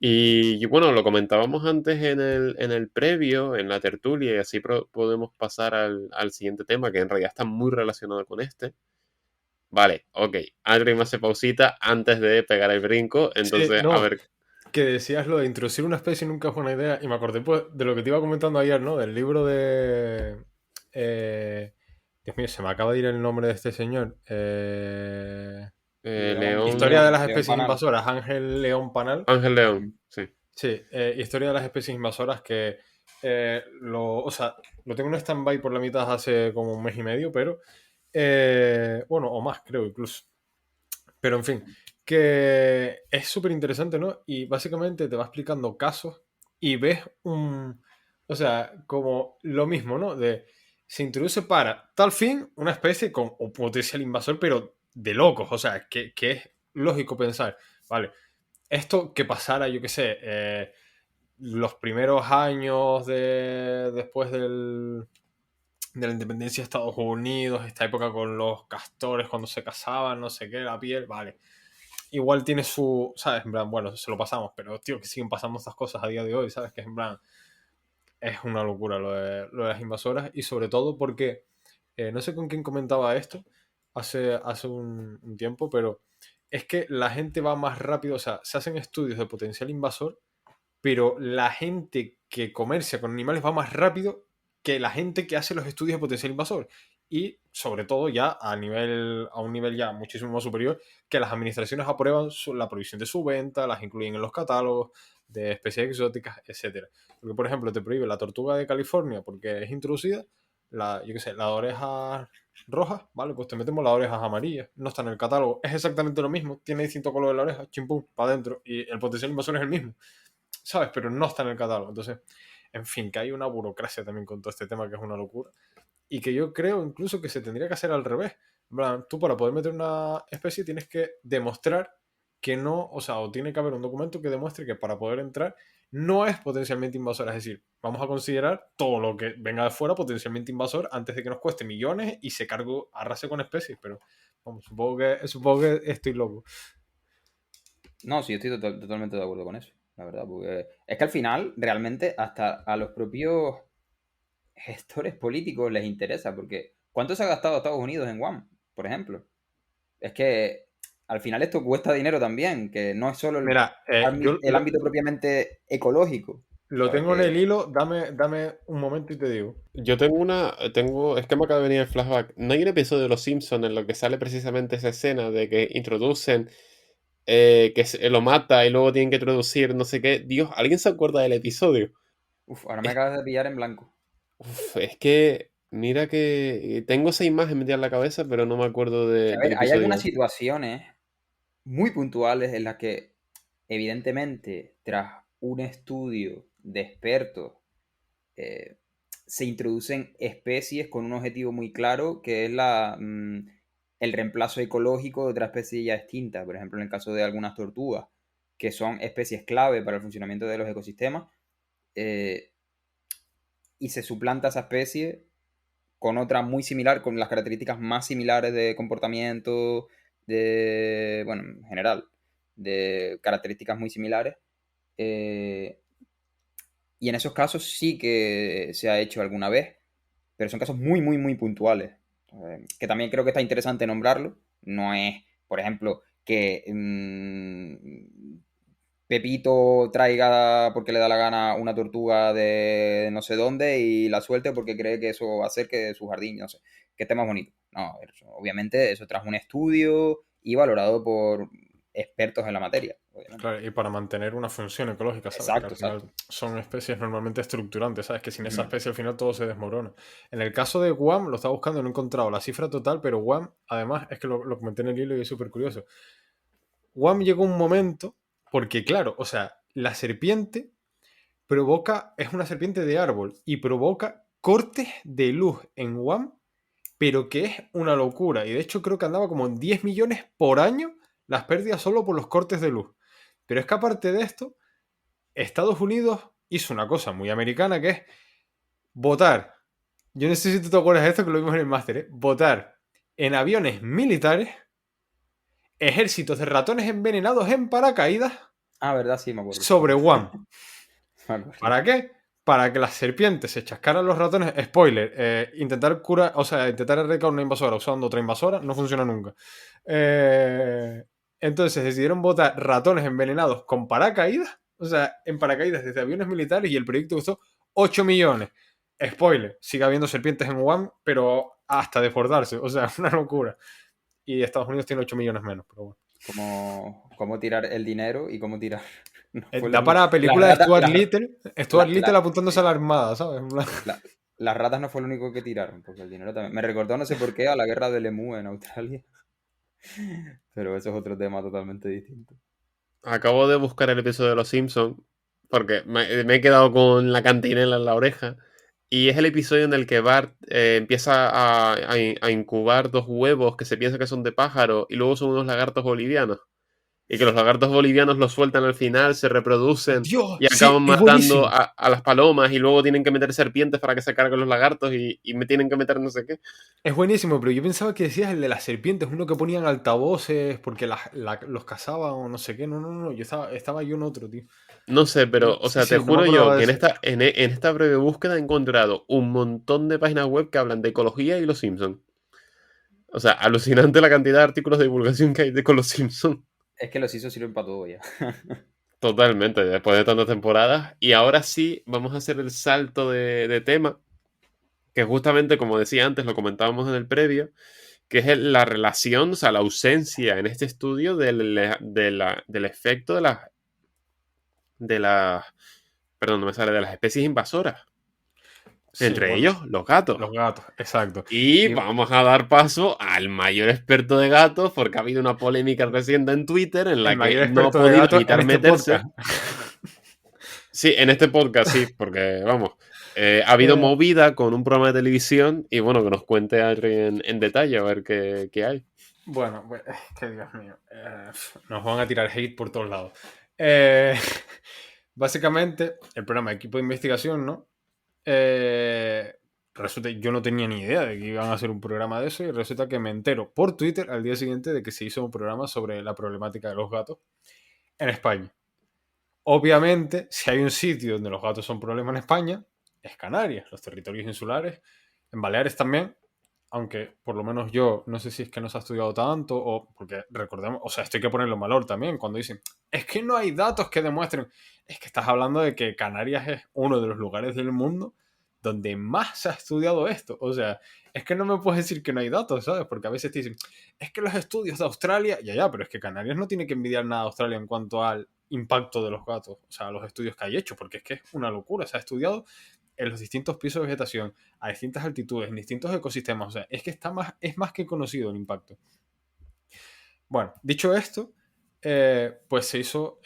Y bueno, lo comentábamos antes en el previo, en la tertulia, y así podemos pasar al siguiente tema, que en realidad está muy relacionado con este. Vale, ok. Adri me hace pausita antes de pegar el brinco, Sí, entonces, a no, ver. que decías lo de introducir una especie nunca es buena idea y me acordé pues, de lo que te iba comentando ayer, ¿no? Del libro de... Dios mío, se me acaba de ir el nombre de este señor. Historia de León. las León especies Panal. invasoras, Ángel León Panal. Ángel León, sí. Sí, Historia de las especies invasoras que o sea, lo tengo en stand-by por la mitad hace como un mes y medio, pero Bueno, o más, creo, incluso. Pero en fin, que es súper interesante, ¿no? Y básicamente te va explicando casos y ves o sea, como lo mismo, ¿no? Se introduce para tal fin una especie con un potencial invasor, pero de locos, o sea, que es lógico pensar, vale, esto que pasara, yo qué sé, los primeros años después de la independencia de Estados Unidos, esta época con los castores cuando se casaban, no sé qué, la piel, vale. Igual tiene su, ¿sabes? En plan, bueno, se lo pasamos, pero tío, que siguen pasando estas cosas a día de hoy, ¿sabes? Que es en plan, es una locura lo de las invasoras y sobre todo porque, no sé con quién comentaba esto hace un tiempo, pero es que la gente va más rápido, o sea, se hacen estudios de potencial invasor, pero la gente que comercia con animales va más rápido que la gente que hace los estudios de potencial invasor. Y sobre todo ya a un nivel ya muchísimo más superior, que las administraciones aprueban la prohibición de su venta, las incluyen en los catálogos de especies exóticas, etcétera. Porque, por ejemplo, te prohíbe la tortuga de California porque es introducida, yo qué sé, la de orejas rojas, ¿vale? Pues te metemos las orejas amarillas, no está en el catálogo, es exactamente lo mismo, tiene distinto color de la oreja, chimpum, para adentro, y el potencial invasor es el mismo, ¿sabes? Pero no está en el catálogo. Entonces, en fin, que hay una burocracia también con todo este tema que es una locura. Y que yo creo incluso que se tendría que hacer al revés. En plan, tú para poder meter una especie tienes que demostrar que no, o sea, o tiene que haber un documento que demuestre que para poder entrar no es potencialmente invasor. Es decir, vamos a considerar todo lo que venga de fuera potencialmente invasor antes de que nos cueste millones y se cargue, arrase con especies. Pero, vamos, supongo que estoy loco. No, sí, yo estoy totalmente de acuerdo con eso, la verdad, porque es que al final, realmente, hasta a los propios gestores políticos les interesa, porque ¿cuánto se ha gastado Estados Unidos en Guam, por ejemplo? Es que al final esto cuesta dinero también, que no es solo Mira, yo el ámbito propiamente ecológico, lo ¿sabes? tengo en el hilo, dame un momento y te digo. Yo es que me acaba de venir el flashback. ¿No hay un episodio de Los Simpsons en lo que sale precisamente esa escena de que introducen, lo mata y luego tienen que introducir no sé qué? Dios, ¿alguien se acuerda del episodio? Uf, ahora me acabas de pillar en blanco. Es que, mira que tengo esa imagen metida en la cabeza, pero no me acuerdo A del ver, hay episodio. algunas situaciones muy puntuales en las que, evidentemente, tras un estudio de expertos, eh, se introducen especies con un objetivo muy claro, que es el reemplazo ecológico de otra especie ya extinta. Por ejemplo, en el caso de algunas tortugas, que son especies clave para el funcionamiento de los ecosistemas, eh, y se suplanta esa especie con otra muy similar, con las características más similares de comportamiento, bueno, en general, de características muy similares. Y en esos casos sí que se ha hecho alguna vez, pero son casos muy, muy, muy puntuales. Que también creo que está interesante nombrarlo. No es, por ejemplo, que Pepito traiga porque le da la gana una tortuga de no sé dónde y la suelte porque cree que eso va a hacer que su jardín, no sé, que esté más bonito. No, obviamente eso tras un estudio y valorado por expertos en la materia, obviamente. Claro, y para mantener una función ecológica, ¿sabes? Que Exacto, al final exacto. son especies normalmente estructurantes, ¿sabes? Que sin esa Mm. especie al final todo se desmorona. En el caso de Guam, lo estaba buscando y no he encontrado la cifra total, pero Guam, además, es que lo comenté en el hilo y es súper curioso. Guam llegó un momento, porque claro, o sea, la serpiente es una serpiente de árbol y provoca cortes de luz en Guam, pero que es una locura. Y de hecho creo que andaba como en 10 millones por año las pérdidas solo por los cortes de luz. Pero es que aparte de esto, Estados Unidos hizo una cosa muy americana que es votar. Yo no sé si tú te acuerdas de esto, que lo vimos en el máster, ¿eh? Votar en aviones militares ejércitos de ratones envenenados en paracaídas Ah, verdad, sí, me acuerdo. sobre Guam. Me acuerdo. ¿Para qué? Para que las serpientes se chascaran los ratones. Spoiler, intentar curar, o sea, intentar erradicar una invasora usando otra invasora no funciona nunca. Entonces decidieron botar ratones envenenados con paracaídas, o sea, en paracaídas desde aviones militares y el proyecto costó 8 millones. Spoiler, sigue habiendo serpientes en Guam, pero hasta desbordarse, o sea, una locura. Y Estados Unidos tiene 8 millones menos, pero bueno. Cómo tirar el dinero y cómo tirar. No fue lo Da para la mismo. película de Stuart Little La- apuntándose a la armada, ¿sabes? En plan, las ratas no fue lo único que tiraron, porque el dinero también. Me recordó, no sé por qué, a la guerra del emú en Australia. Pero eso es otro tema totalmente distinto. Acabo de buscar el episodio de Los Simpsons porque me he quedado con la cantinela en la oreja. Y es el episodio en el que Bart empieza a incubar 2 huevos que se piensa que son de pájaro y luego son unos lagartos bolivianos. Y que los lagartos bolivianos los sueltan al final, se reproducen Dios, y sí, acaban es matando buenísimo. a las palomas y luego tienen que meter serpientes para que se carguen los lagartos y me tienen que meter no sé qué. Es buenísimo, pero yo pensaba que decías el de las serpientes, uno que ponían altavoces porque los cazaban o no sé qué. No, no, no, yo estaba yo en otro, tío. No sé, pero, o Sí, sea, te sí, no me juro yo acordaba de que en eso. esta breve búsqueda he encontrado un montón de páginas web que hablan de ecología y los Simpsons. O sea, alucinante la cantidad de artículos de divulgación que hay con los Simpsons. Es que los ISO sirven para todo ya. Totalmente, después de tantas temporadas. Y ahora sí, vamos a hacer el salto de tema, que justamente, como decía antes, lo comentábamos en el previo, que es la relación, o sea, la ausencia en este estudio del efecto de las, perdón, no me sale, de las especies invasoras. Sí, Entre bueno, ellos, los gatos. los gatos, exacto. Y Y vamos a dar paso al mayor experto de gatos, porque ha habido una polémica reciente en Twitter en el la que mayor no ha experto de podido gatos en evitar este meterse. podcast. Sí, en este podcast sí, porque vamos, ha habido Eh, movida con un programa de televisión y bueno, que nos cuente Adri en detalle a ver qué hay. bueno, es que Dios mío, nos van a tirar hate por todos lados. Eh, básicamente, el programa de equipo de investigación, ¿no? Resulta yo no tenía ni idea de que iban a hacer un programa de eso y resulta que me entero por Twitter al día siguiente de que se hizo un programa sobre la problemática de los gatos en España. Obviamente, si hay un sitio donde los gatos son problema en España, es Canarias, los territorios insulares, en Baleares también, aunque por lo menos yo no sé si es que no se ha estudiado tanto o porque recordemos, o sea, esto hay que ponerlo en valor también cuando dicen, es que no hay datos que demuestren, es que estás hablando de que Canarias es uno de los lugares del mundo donde más se ha estudiado esto, o sea, es que no me puedes decir que no hay datos, ¿sabes? Porque a veces te dicen, es que los estudios de Australia, ya, pero es que Canarias no tiene que envidiar nada a Australia en cuanto al impacto de los gatos, o sea, los estudios que hay hecho, porque es que es una locura, se ha estudiado en los distintos pisos de vegetación, a distintas altitudes, en distintos ecosistemas. O sea, es que es más que conocido el impacto. Bueno, dicho esto, pues se hizo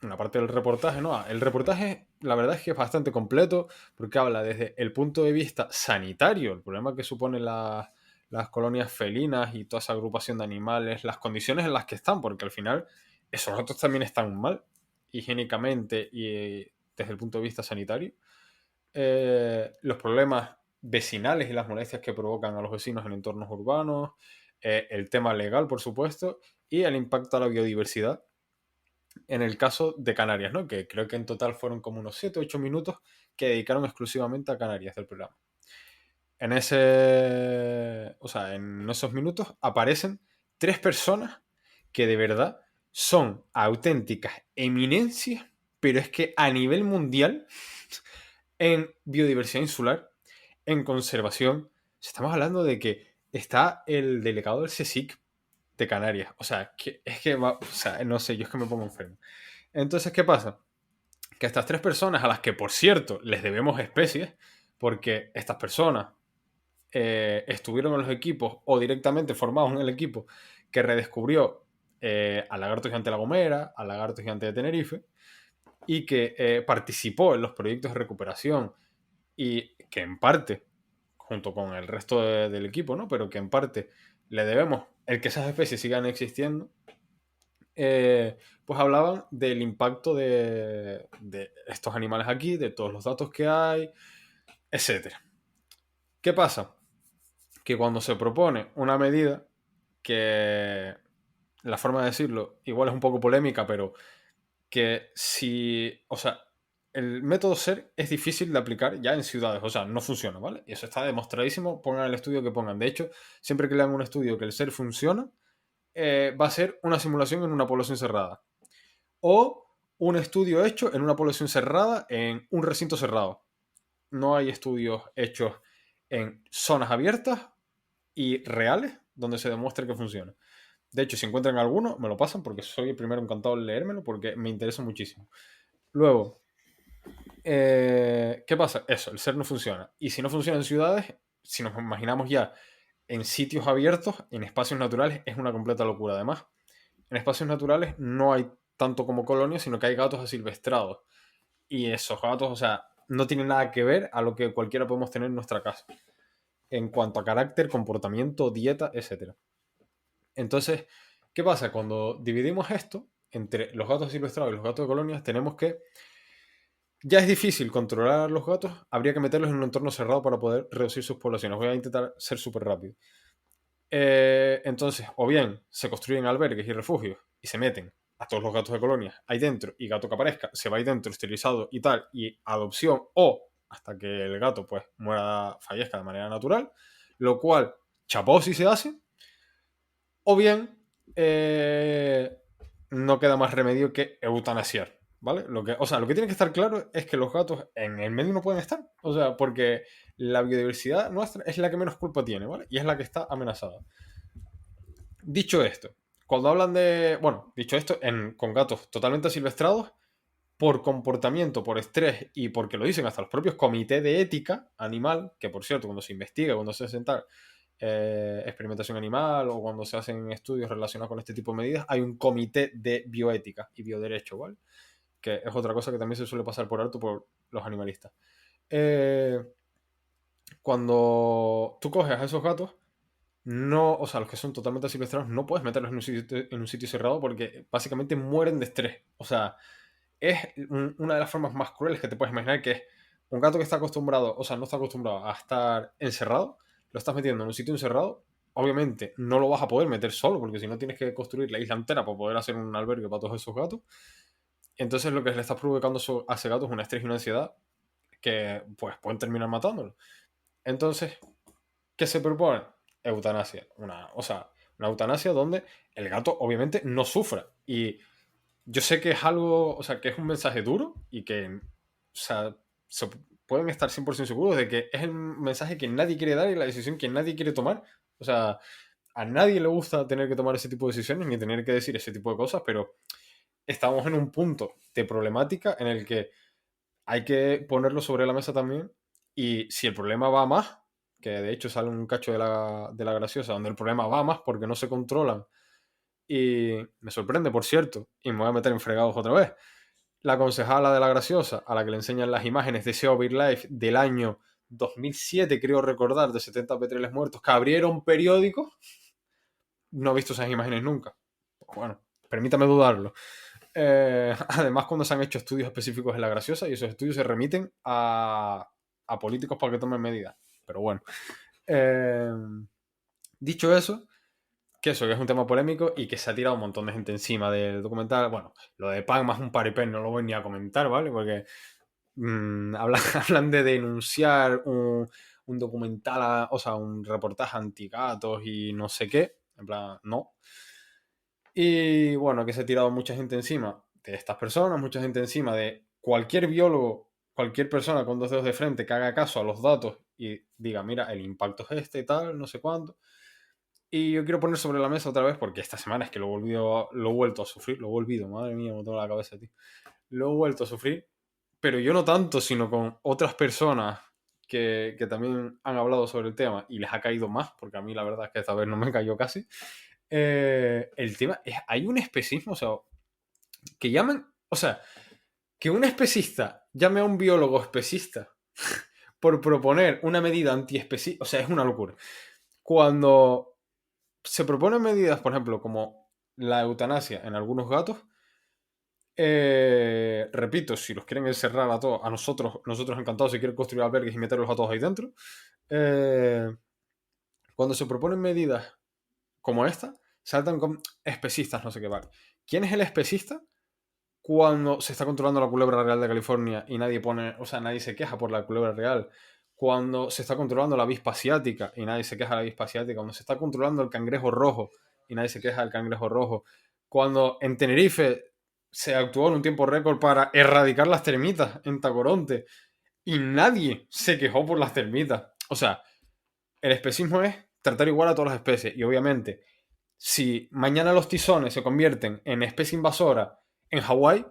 una parte del reportaje, ¿no? El reportaje, la verdad es que es bastante completo, porque habla desde el punto de vista sanitario, el problema que supone las colonias felinas y toda esa agrupación de animales, las condiciones en las que están, porque al final esos gatos también están mal, higiénicamente y desde el punto de vista sanitario. Los problemas vecinales y las molestias que provocan a los vecinos en entornos urbanos, el tema legal, por supuesto, y el impacto a la biodiversidad en el caso de Canarias, ¿no? Que creo que en total fueron como unos 7 o 8 minutos que dedicaron exclusivamente a Canarias del programa. En en esos minutos aparecen 3 personas que de verdad son auténticas eminencias, pero es que a nivel mundial en biodiversidad insular, en conservación. Estamos hablando de que está el delegado del CSIC de Canarias. O sea, no sé, yo es que me pongo enfermo. Entonces, ¿qué pasa? Que estas 3 personas, a las que por cierto les debemos especies, porque estas personas estuvieron en los equipos o directamente formados en el equipo que redescubrió al lagarto gigante de La Gomera, al lagarto gigante de Tenerife, y que participó en los proyectos de recuperación y que en parte, junto con el resto del equipo, ¿no? Pero que en parte le debemos el que esas especies sigan existiendo, pues hablaban del impacto de estos animales aquí, de todos los datos que hay, etc. ¿Qué pasa? Que cuando se propone una medida que, la forma de decirlo, igual es un poco polémica, pero que si, o sea, el método SER es difícil de aplicar ya en ciudades, o sea, no funciona, ¿vale? Y eso está demostradísimo, pongan el estudio que pongan. De hecho, siempre que lean un estudio que el SER funciona, va a ser una simulación en una población cerrada. O un estudio hecho en una población cerrada, en un recinto cerrado. No hay estudios hechos en zonas abiertas y reales donde se demuestre que funciona. De hecho, si encuentran alguno, me lo pasan porque soy el primero encantado de leérmelo porque me interesa muchísimo. Luego, ¿Qué pasa? Eso, el ser no funciona. Y si no funciona en ciudades, si nos imaginamos ya en sitios abiertos, en espacios naturales, es una completa locura. Además, en espacios naturales no hay tanto como colonias, sino que hay gatos asilvestrados. Y esos gatos, o sea, no tienen nada que ver a lo que cualquiera podemos tener en nuestra casa. En cuanto a carácter, comportamiento, dieta, etc. Entonces, ¿qué pasa? Cuando dividimos esto entre los gatos asilvestrados y los gatos de colonias, tenemos que... Ya es difícil controlar a los gatos, habría que meterlos en un entorno cerrado para poder reducir sus poblaciones. Voy a intentar ser súper rápido. Entonces, o bien se construyen albergues y refugios y se meten a todos los gatos de colonia ahí dentro y gato que aparezca se va ahí dentro esterilizado y tal, y adopción, o hasta que el gato pues muera, fallezca de manera natural, lo cual chapó si se hace, o bien no queda más remedio que eutanasiar, ¿vale? O sea, lo que tiene que estar claro es que los gatos en el medio no pueden estar, o sea, porque la biodiversidad nuestra es la que menos culpa tiene, ¿vale? Y es la que está amenazada. Dicho esto, cuando hablan de... Bueno, dicho esto, con gatos totalmente asilvestrados, por comportamiento, por estrés y porque lo dicen hasta los propios comités de ética animal, que por cierto, cuando se investiga, cuando se hacen experimentación animal o cuando se hacen estudios relacionados con este tipo de medidas, hay un comité de bioética y bioderecho, ¿vale? Que es otra cosa que también se suele pasar por alto por los animalistas. Cuando tú coges a esos gatos, no, o sea, los que son totalmente asilvestrados, no puedes meterlos en un sitio cerrado porque básicamente mueren de estrés. O sea, es una de las formas más crueles que te puedes imaginar, que es un gato que está acostumbrado, o sea, no está acostumbrado a estar encerrado, lo estás metiendo en un sitio encerrado, obviamente no lo vas a poder meter solo, porque si no tienes que construir la isla entera para poder hacer un albergue para todos esos gatos. Entonces lo que le estás provocando a ese gato es un estrés y una ansiedad que pues pueden terminar matándolo. Entonces, ¿qué se propone? Eutanasia. Una eutanasia donde el gato obviamente no sufra. Y yo sé que es algo, o sea, que es un mensaje duro y que, o sea, se pueden estar 100% seguros de que es el mensaje que nadie quiere dar y la decisión que nadie quiere tomar. O sea, a nadie le gusta tener que tomar ese tipo de decisiones ni tener que decir ese tipo de cosas, pero estamos en un punto de problemática en el que hay que ponerlo sobre la mesa también. Y si el problema va más, que de hecho sale un cacho de la graciosa, donde el problema va más porque no se controlan. Y me sorprende, por cierto, y me voy a meter en fregados otra vez. La concejala de la graciosa, a la que le enseñan las imágenes de SEO BirdLife del año 2007, creo recordar, de 70 petreles muertos, que abrieron periódicos, no he visto esas imágenes nunca. Bueno, permítame dudarlo. Además, cuando se han hecho estudios específicos en la graciosa, y esos estudios se remiten a políticos para que tomen medidas. Pero bueno. Dicho eso, que es un tema polémico y que se ha tirado un montón de gente encima del documental. Bueno, lo de Pan más un paripé no lo voy ni a comentar, ¿vale? Porque hablan de denunciar un documental, o sea, un reportaje anti-gatos y no sé qué. En plan, no. Y bueno, que se ha tirado mucha gente encima de estas personas, mucha gente encima de cualquier biólogo, cualquier persona con dos dedos de frente que haga caso a los datos y diga, mira, el impacto es este, tal, no sé cuánto. Y yo quiero poner sobre la mesa otra vez, porque esta semana es que lo he vuelto a sufrir, madre mía, me tengo la cabeza, tío. Lo he vuelto a sufrir, pero yo no tanto, sino con otras personas que también han hablado sobre el tema y les ha caído más, porque a mí la verdad es que esta vez no me cayó casi. El tema es, hay un especismo, o sea, que llaman, o sea, que un especista llame a un biólogo especista por proponer una medida antiespecista, o sea, es una locura. Cuando se proponen medidas, por ejemplo, como la eutanasia en algunos gatos, repito, si los quieren encerrar a todos, a nosotros encantados, si quieren construir albergues y meterlos a todos ahí dentro, cuando se proponen medidas como esta, saltan con especistas, no sé qué, vale. ¿Quién es el especista? Cuando se está controlando la culebra real de California y nadie se queja por la culebra real. Cuando se está controlando la avispa asiática y nadie se queja de la avispa asiática. Cuando se está controlando el cangrejo rojo y nadie se queja del cangrejo rojo. Cuando en Tenerife se actuó en un tiempo récord para erradicar las termitas en Tacoronte y nadie se quejó por las termitas. O sea, el especismo es tratar igual a todas las especies. Y obviamente, si mañana los tizones se convierten en especie invasora en Hawái,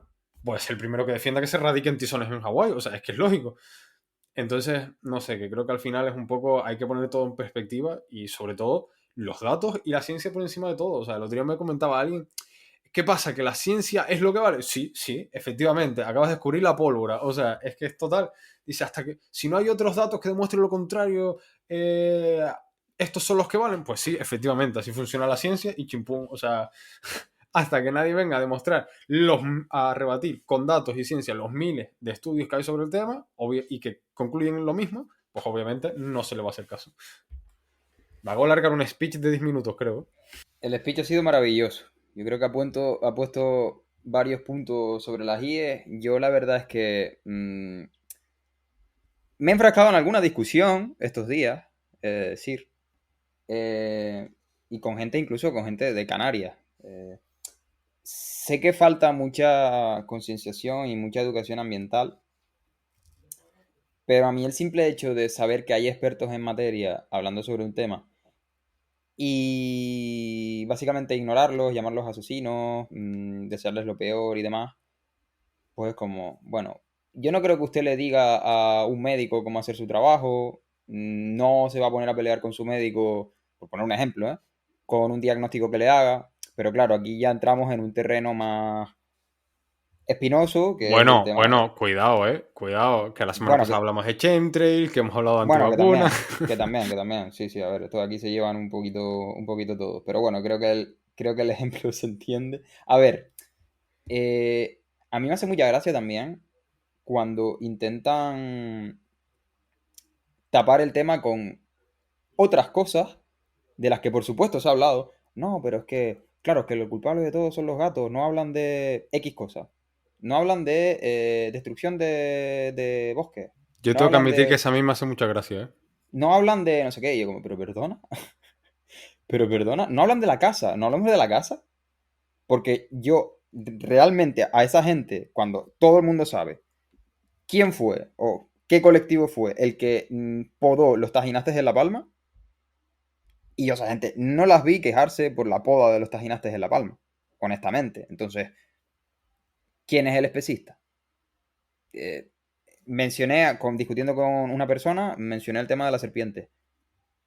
pues el primero que defienda que se radiquen tizones en Hawái. O sea, es que es lógico. Entonces, no sé, que creo que al final es un poco, hay que poner todo en perspectiva y sobre todo los datos y la ciencia por encima de todo. O sea, el otro día me comentaba alguien, ¿qué pasa? ¿Que la ciencia es lo que vale? Sí, sí, efectivamente, acabas de descubrir la pólvora. O sea, es que es total. Dice, hasta que si no hay otros datos que demuestren lo contrario, estos son los que valen. Pues sí, efectivamente, así funciona la ciencia y chimpún. O sea, hasta que nadie venga a demostrar, a rebatir con datos y ciencia los miles de estudios que hay sobre el tema y que concluyen lo mismo, pues obviamente no se le va a hacer caso. Me hago largar un speech de 10 minutos, creo. El speech ha sido maravilloso. Yo creo que ha puesto varios puntos sobre las IE. Yo la verdad es que me he enfrascado en alguna discusión estos días, Sir, y con gente, incluso con gente de Canarias. Sé que falta mucha concienciación y mucha educación ambiental, pero a mí el simple hecho de saber que hay expertos en materia hablando sobre un tema y básicamente ignorarlos, llamarlos asesinos, desearles lo peor y demás, pues como, bueno, yo no creo que usted le diga a un médico cómo hacer su trabajo, no se va a poner a pelear con su médico, por poner un ejemplo, ¿eh? Con un diagnóstico que le haga, pero claro, aquí ya entramos en un terreno más espinoso, que es el tema. Bueno, cuidado, cuidado, que la semana Bueno, pasada hablamos de chemtrail, que hemos hablado de bueno, antivacunas. que también, sí, a ver, estos aquí se llevan un poquito todos, pero bueno, creo que el ejemplo se entiende. A ver, a mí me hace mucha gracia también cuando intentan tapar el tema con otras cosas de las que por supuesto se ha hablado. No, pero es que, claro, es que los culpables de todo son los gatos, no hablan de X cosas, no hablan de destrucción de bosques, Yo no tengo que hablan admitir que de... esa a mí me hace mucha gracia, ¿eh? No hablan de no sé qué, y yo como, pero perdona, no hablan de la casa, no hablamos de la casa, porque yo realmente a esa gente, cuando todo el mundo sabe quién fue o qué colectivo fue el que podó los tajinastes de La Palma, y yo a esa gente no las vi quejarse por la poda de los tajinastes de La Palma, honestamente. Entonces, ¿quién es el especista? Discutiendo con una persona, mencioné el tema de la serpiente,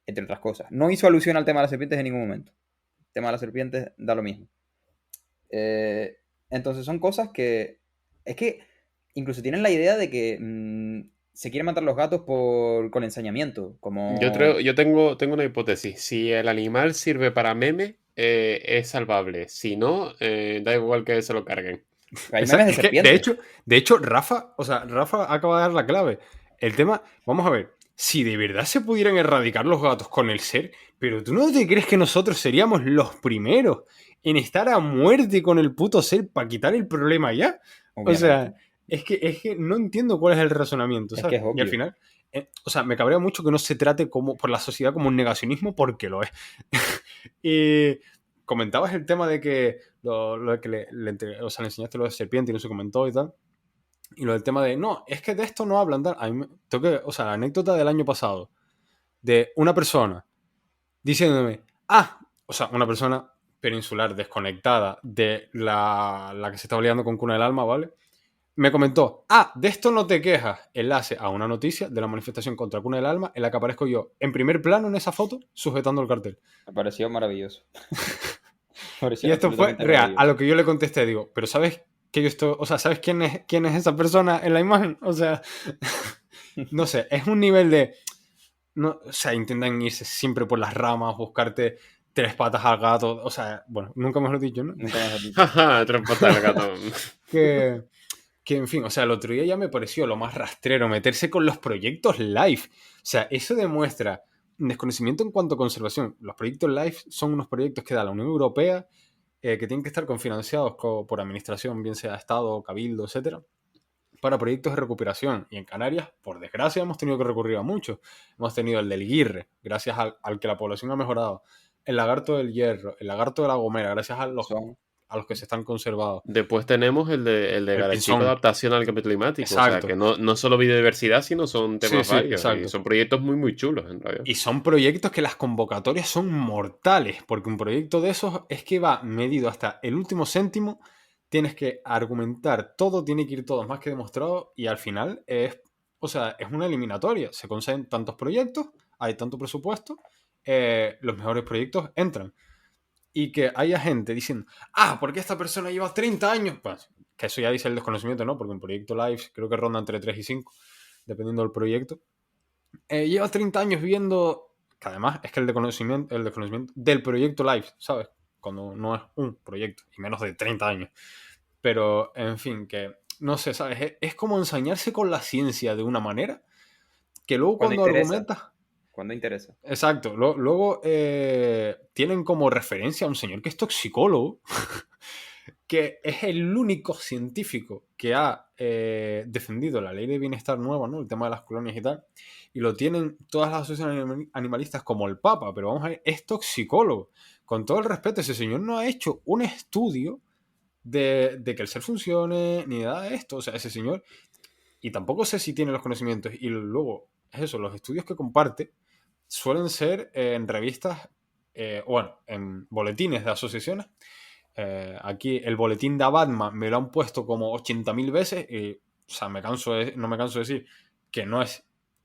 entre otras cosas. No hizo alusión al tema de las serpientes en ningún momento. El tema de las serpientes da lo mismo. Entonces son cosas que... Es que incluso tienen la idea de que se quieren matar los gatos con ensañamiento. Como... Yo tengo una hipótesis. Si el animal sirve para meme, es salvable. Si no, da igual que se lo carguen. Hay memes de Es que, serpientes. de hecho, Rafa acaba de dar la clave. El tema, vamos a ver, si de verdad se pudieran erradicar los gatos con el ser, pero tú no te crees que nosotros seríamos los primeros en estar a muerte con el puto ser para quitar el problema ya. O sea, Obviamente. es que no entiendo cuál es el razonamiento, Es ¿sabes? que es Y al obvio. final, o sea, me cabrea mucho que no se trate como por la sociedad como un negacionismo, porque lo es. Y comentabas el tema de que lo de que o sea, le enseñaste lo de serpiente y no se comentó y tal. Y lo del tema de, no, es que de esto no hablan tal. A mí o sea, la anécdota del año pasado de una persona diciéndome, o sea, una persona peninsular desconectada de la que se estaba liando con Cuna del Alma, ¿vale? Me comentó, de esto no te quejas. Enlace a una noticia de la manifestación contra Cuna del Alma en la que aparezco yo en primer plano en esa foto sujetando el cartel. Me pareció maravilloso. Me pareció Y esto fue absolutamente real. A maravilloso. lo que yo le contesté, digo, pero ¿sabes que yo estoy, o sea, ¿sabes quién es esa persona en la imagen? O sea, no sé, es un nivel de, no, o sea, intentan irse siempre por las ramas, buscarte tres patas al gato, o sea, bueno, nunca me lo he dicho, ¿no? Nunca mejor dicho. Jaja, trampa el gato. que, en fin, o sea, el otro día ya me pareció lo más rastrero meterse con los proyectos live. O sea, eso demuestra desconocimiento en cuanto a conservación. Los proyectos live son unos proyectos que da la Unión Europea que tienen que estar confinanciados por administración, bien sea Estado, Cabildo, etcétera, para proyectos de recuperación. Y en Canarias, por desgracia, hemos tenido que recurrir a muchos. Hemos tenido el del Guirre, gracias al que la población ha mejorado. El lagarto del Hierro, el lagarto de la Gomera, gracias a los que se están conservados. Después tenemos el de Garechico Pinzón. Adaptación al Cambio Climático. Exacto. O sea, que no solo biodiversidad, sino son temas Sí, varios. exacto. Y son proyectos muy, muy chulos, en realidad. Y son proyectos que las convocatorias son mortales, porque un proyecto de esos es que va medido hasta el último céntimo tienes que argumentar, todo tiene que ir todo más que demostrado y al final o sea, es una eliminatoria. Se consiguen tantos proyectos, hay tanto presupuesto, los mejores proyectos entran. Y que haya gente diciendo, ¿por qué esta persona lleva 30 años? Pues, que eso ya dice el desconocimiento, ¿no? Porque un proyecto live creo que ronda entre 3 y 5, dependiendo del proyecto. Lleva 30 años viendo, que además es que el desconocimiento del proyecto live, ¿sabes? Cuando no es un proyecto, y menos de 30 años. Pero, en fin, que no sé, ¿sabes? Es como ensañarse con la ciencia de una manera que luego Cuando cuando interesa. argumentas. Cuando interesa. Exacto, luego tienen como referencia a un señor que es toxicólogo, que es el único científico que ha defendido la ley de bienestar nueva, ¿no? El tema de las colonias y tal. Y lo tienen todas las asociaciones animalistas como el Papa, pero vamos a ver, es toxicólogo. Con todo el respeto, ese señor no ha hecho un estudio de que el ser funcione, ni nada de esto. O sea, ese señor, y tampoco sé si tiene los conocimientos. Y luego, es eso, los estudios que comparte suelen ser en revistas, bueno, en boletines de asociaciones. Aquí el boletín de Abadma me lo han puesto como 80.000 veces y, o sea, no me canso de decir que no es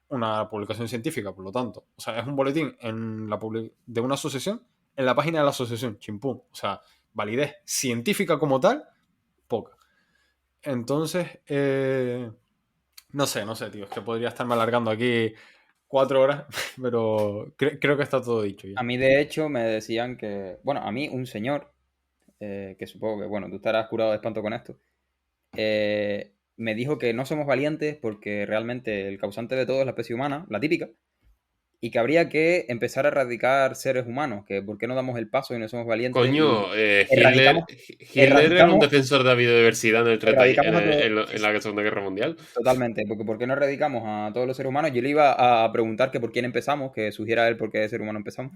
una publicación científica, por lo tanto. O sea, es un boletín de una asociación en la página de la asociación, chimpún. O sea, validez científica como tal, poca. Entonces, no sé, tío, es que podría estarme alargando aquí 4 horas, pero creo que está todo dicho ya. A mí, de hecho, me decían que, bueno, a mí un señor, que supongo que, bueno, tú estarás curado de espanto con esto, me dijo que no somos valientes porque realmente el causante de todo es la especie humana, la típica, y que habría que empezar a erradicar seres humanos, que por qué no damos el paso y no somos valientes y Coño, erradicamos, Hitler era un erradicamos, defensor de la biodiversidad en, erradicamos a todos. en la Segunda Guerra Mundial. Totalmente, porque ¿por qué no erradicamos a todos los seres humanos? Yo le iba a preguntar que por quién empezamos, que sugiera él por qué ser humano empezamos.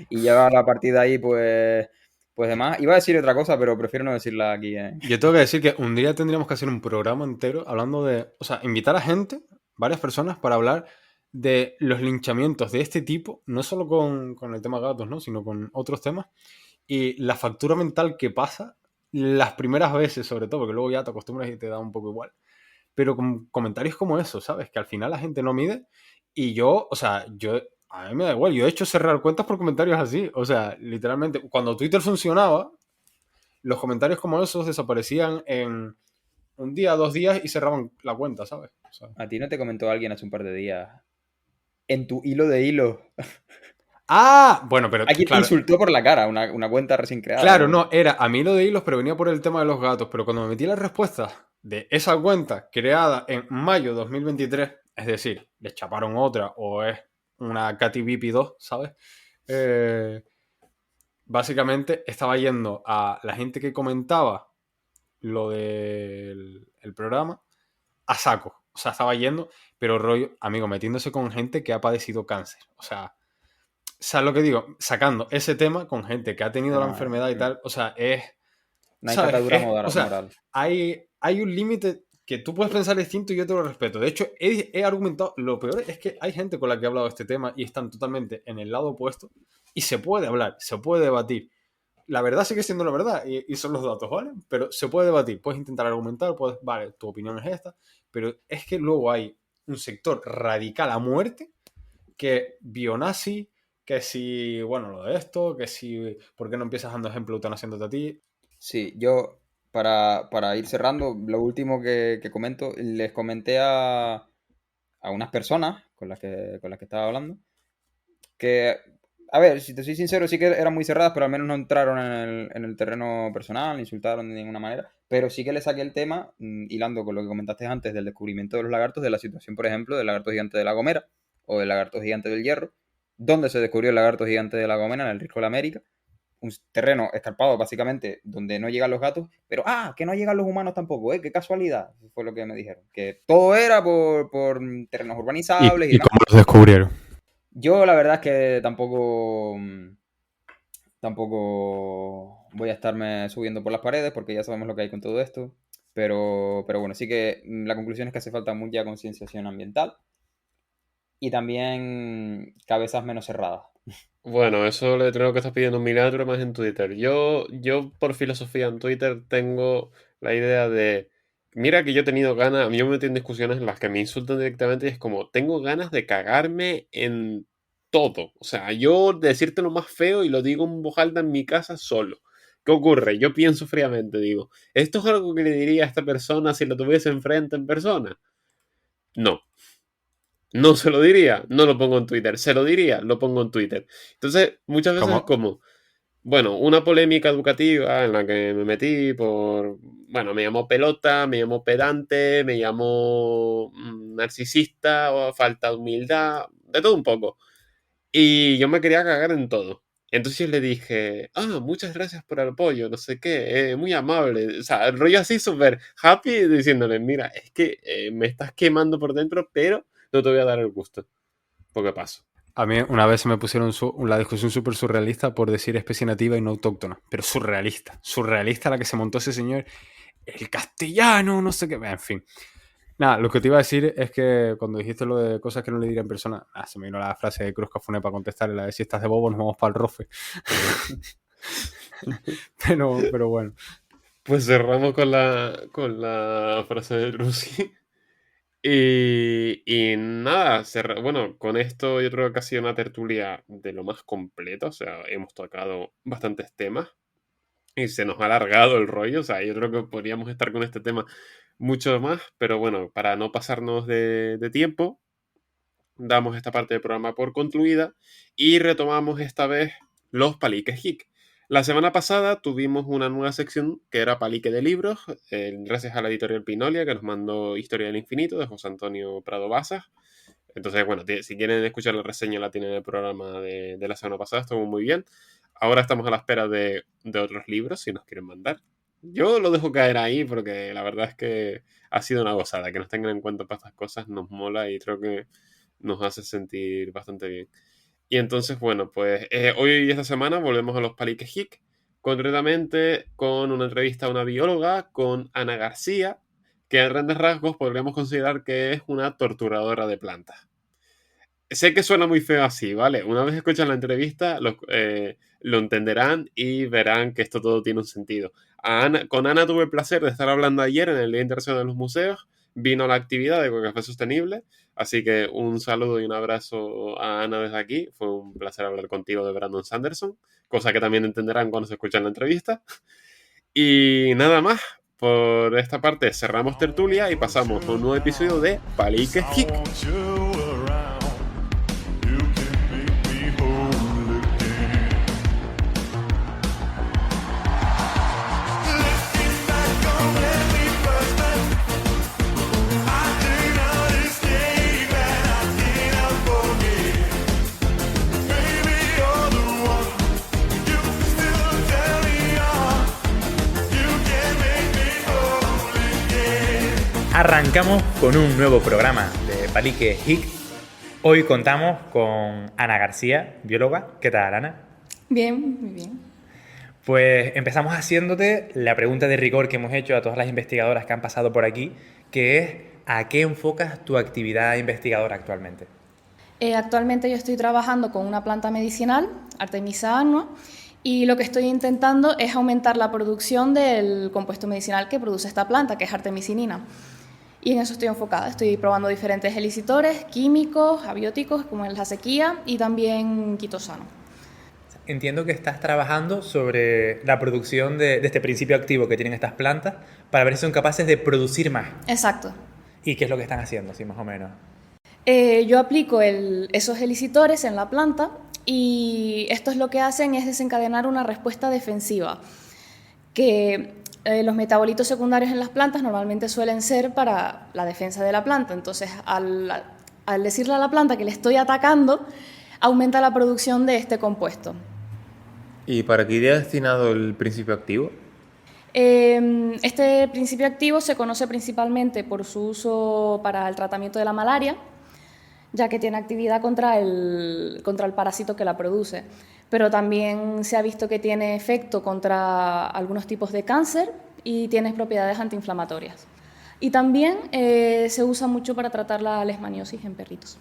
Y ya a la partir de ahí, pues demás. Iba a decir otra cosa, pero prefiero no decirla aquí. Yo tengo que decir que un día tendríamos que hacer un programa entero hablando de, o sea, invitar a gente, varias personas, para hablar de los linchamientos de este tipo, no solo con el tema gatos, ¿no? Sino con otros temas, y la factura mental que pasa las primeras veces, sobre todo, porque luego ya te acostumbras y te da un poco igual. Pero con comentarios como eso, ¿sabes? Que al final la gente no mide y yo, o sea, a mí me da igual, yo he hecho cerrar cuentas por comentarios así, o sea, literalmente, cuando Twitter funcionaba, los comentarios como esos desaparecían en un día, 2 días y cerraban la cuenta, ¿sabes? O sea, ¿A ti no te comentó alguien hace un par de días en tu hilo de hilo? bueno, pero Alguien te claro, insultó por la cara, una cuenta recién creada. claro, no, era a mí lo de hilos, pero venía por el tema de los gatos, pero cuando me metí las respuestas de esa cuenta creada en mayo de 2023, es decir, le chaparon otra o es una Katy Bipi 2, ¿sabes? Básicamente estaba yendo a la gente que comentaba lo del el programa a saco. O sea, estaba yendo, pero rollo, amigo, metiéndose con gente que ha padecido cáncer. O sea, ¿sabes lo que digo? Sacando ese tema con gente que ha tenido la enfermedad y tal. O sea, No hay ¿sabes? catadura O sea, moral. hay un límite que tú puedes pensar distinto y yo te lo respeto. De hecho, he argumentado, lo peor es que hay gente con la que he hablado de este tema y están totalmente en el lado opuesto y se puede hablar, se puede debatir. La verdad sigue siendo la verdad y son los datos, ¿vale? Pero se puede debatir, puedes intentar argumentar, vale, tu opinión es esta, pero es que luego hay un sector radical a muerte que bionazi, que si, bueno, lo de esto, que si, ¿por qué no empiezas dando ejemplo eutanasiándote a ti? Sí, yo, para ir cerrando, lo último que comento, les comenté a unas personas con las que estaba hablando, que, a ver, si te soy sincero, sí que eran muy cerradas, pero al menos no entraron en el terreno personal, ni insultaron de ninguna manera, pero sí que le saqué el tema, hilando con lo que comentaste antes del descubrimiento de los lagartos, de la situación, por ejemplo, del lagarto gigante de La Gomera, o del lagarto gigante del Hierro, donde se descubrió el lagarto gigante de La Gomera, en el Risco de la América, un terreno escarpado, básicamente, donde no llegan los gatos, pero que no llegan los humanos tampoco, qué casualidad, fue lo que me dijeron, que todo era por terrenos urbanizables y demás. ¿Cómo los descubrieron? Yo la verdad es que tampoco voy a estarme subiendo por las paredes porque ya sabemos lo que hay con todo esto, pero bueno, sí que la conclusión es que hace falta mucha concienciación ambiental y también cabezas menos cerradas. Bueno, eso le tengo que estar pidiendo un milagro más en Twitter. Yo por filosofía en Twitter tengo la idea de, mira que yo he tenido ganas, yo me metí en discusiones en las que me insultan directamente y es como, tengo ganas de cagarme en todo. O sea, yo decirte lo más feo y lo digo en voz alta en mi casa solo. ¿Qué ocurre? Yo pienso fríamente, digo, ¿esto es algo que le diría a esta persona si lo tuviese enfrente en persona? No. No se lo diría, no lo pongo en Twitter. Se lo diría, lo pongo en Twitter. Entonces, muchas veces es Como, como, bueno, una polémica educativa en la que me metí por, bueno, me llamó pelota, me llamó pedante, me llamó narcisista o falta de humildad, de todo un poco. Y yo me quería cagar en todo. Entonces le dije, muchas gracias por el apoyo, no sé qué, muy amable. O sea, el rollo así súper happy diciéndole, mira, es que me estás quemando por dentro, pero no te voy a dar el gusto. Porque paso. a mí una vez se me pusieron la discusión súper surrealista por decir especie nativa y no autóctona. Pero surrealista. Surrealista la que se montó ese señor. El castellano, no sé qué. En fin. Nada, lo que te iba a decir es que cuando dijiste lo de cosas que no le diría en persona, se me vino la frase de Cruz Cafune para contestarle, la de si estás de bobo nos vamos para el rofe. pero bueno. Pues cerramos con la frase de Lucy. Y nada, bueno, con esto yo creo que ha sido una tertulia de lo más completa, o sea, hemos tocado bastantes temas y se nos ha alargado el rollo, o sea, yo creo que podríamos estar con este tema mucho más, pero bueno, para no pasarnos de tiempo, damos esta parte del programa por concluida y retomamos esta vez los paliques geek. La semana pasada tuvimos una nueva sección que era Palique de libros, gracias a la editorial Pinolia que nos mandó Historia del Infinito de José Antonio Prado Bazas. Entonces, bueno, si quieren escuchar la reseña la tienen en el programa de la semana pasada, estuvo muy bien. Ahora estamos a la espera de otros libros, si nos quieren mandar. Yo lo dejo caer ahí porque la verdad es que ha sido una gozada. Que nos tengan en cuenta para estas cosas nos mola y creo que nos hace sentir bastante bien. Y entonces, bueno, pues hoy y esta semana volvemos a los Paliques Geek, concretamente con una entrevista a una bióloga, con Ana García, que en grandes rasgos podríamos considerar que es una torturadora de plantas. Sé que suena muy feo así, ¿vale? Una vez escuchan la entrevista, lo entenderán y verán que esto todo tiene un sentido. Con Ana tuve el placer de estar hablando ayer en el Día Internacional de los Museos. Vino a la actividad de Café Sostenible. Así que un saludo y un abrazo a Ana desde aquí. Fue un placer hablar contigo de Brandon Sanderson, cosa que también entenderán cuando se escuchan la entrevista. Y nada más, por esta parte cerramos tertulia y pasamos a un nuevo episodio de Paliques Geek. Arrancamos con un nuevo programa de Palique Geek. Hoy contamos con Ana García, bióloga. ¿Qué tal, Ana? Bien, muy bien. Pues empezamos haciéndote la pregunta de rigor que hemos hecho a todas las investigadoras que han pasado por aquí, que es ¿a qué enfocas tu actividad investigadora actualmente? Actualmente yo estoy trabajando con una planta medicinal, Artemisa annua, y lo que estoy intentando es aumentar la producción del compuesto medicinal que produce esta planta, que es artemisinina. Y en eso estoy enfocada. Estoy probando diferentes elicitores, químicos, abióticos, como es la sequía, y también quitosano. Entiendo que estás trabajando sobre la producción de este principio activo que tienen estas plantas para ver si son capaces de producir más. Exacto. ¿Y qué es lo que están haciendo, así más o menos? Yo aplico esos elicitores en la planta y estos lo que hacen es desencadenar una respuesta defensiva, que los metabolitos secundarios en las plantas normalmente suelen ser para la defensa de la planta. Entonces, al decirle a la planta que le estoy atacando, aumenta la producción de este compuesto. ¿Y para qué iría destinado el principio activo? Este principio activo se conoce principalmente por su uso para el tratamiento de la malaria, ya que tiene actividad contra el parásito que la produce. Pero también se ha visto que tiene efecto contra algunos tipos de cáncer y tiene propiedades antiinflamatorias. Y también se usa mucho para tratar la leishmaniosis en perritos.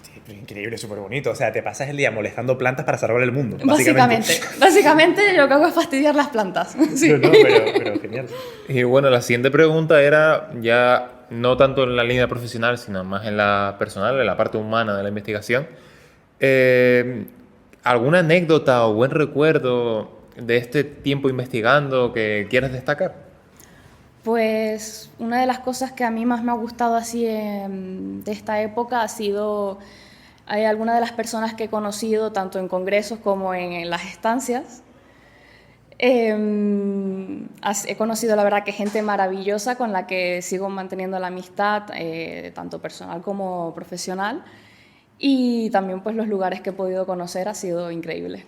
Sí, Increíble, súper bonito. O sea, te pasas el día molestando plantas para salvar el mundo. Básicamente lo que hago es fastidiar las plantas. Sí. No, pero genial. Y bueno, la siguiente pregunta era ya no tanto en la línea profesional, sino más en la personal, en la parte humana de la investigación. ¿Alguna anécdota o buen recuerdo de este tiempo investigando que quieras destacar? Pues una de las cosas que a mí más me ha gustado así de esta época ha sido algunas de las personas que he conocido tanto en congresos como en las estancias. He conocido la verdad que gente maravillosa con la que sigo manteniendo la amistad, tanto personal como profesional, y también pues los lugares que he podido conocer ha sido increíble.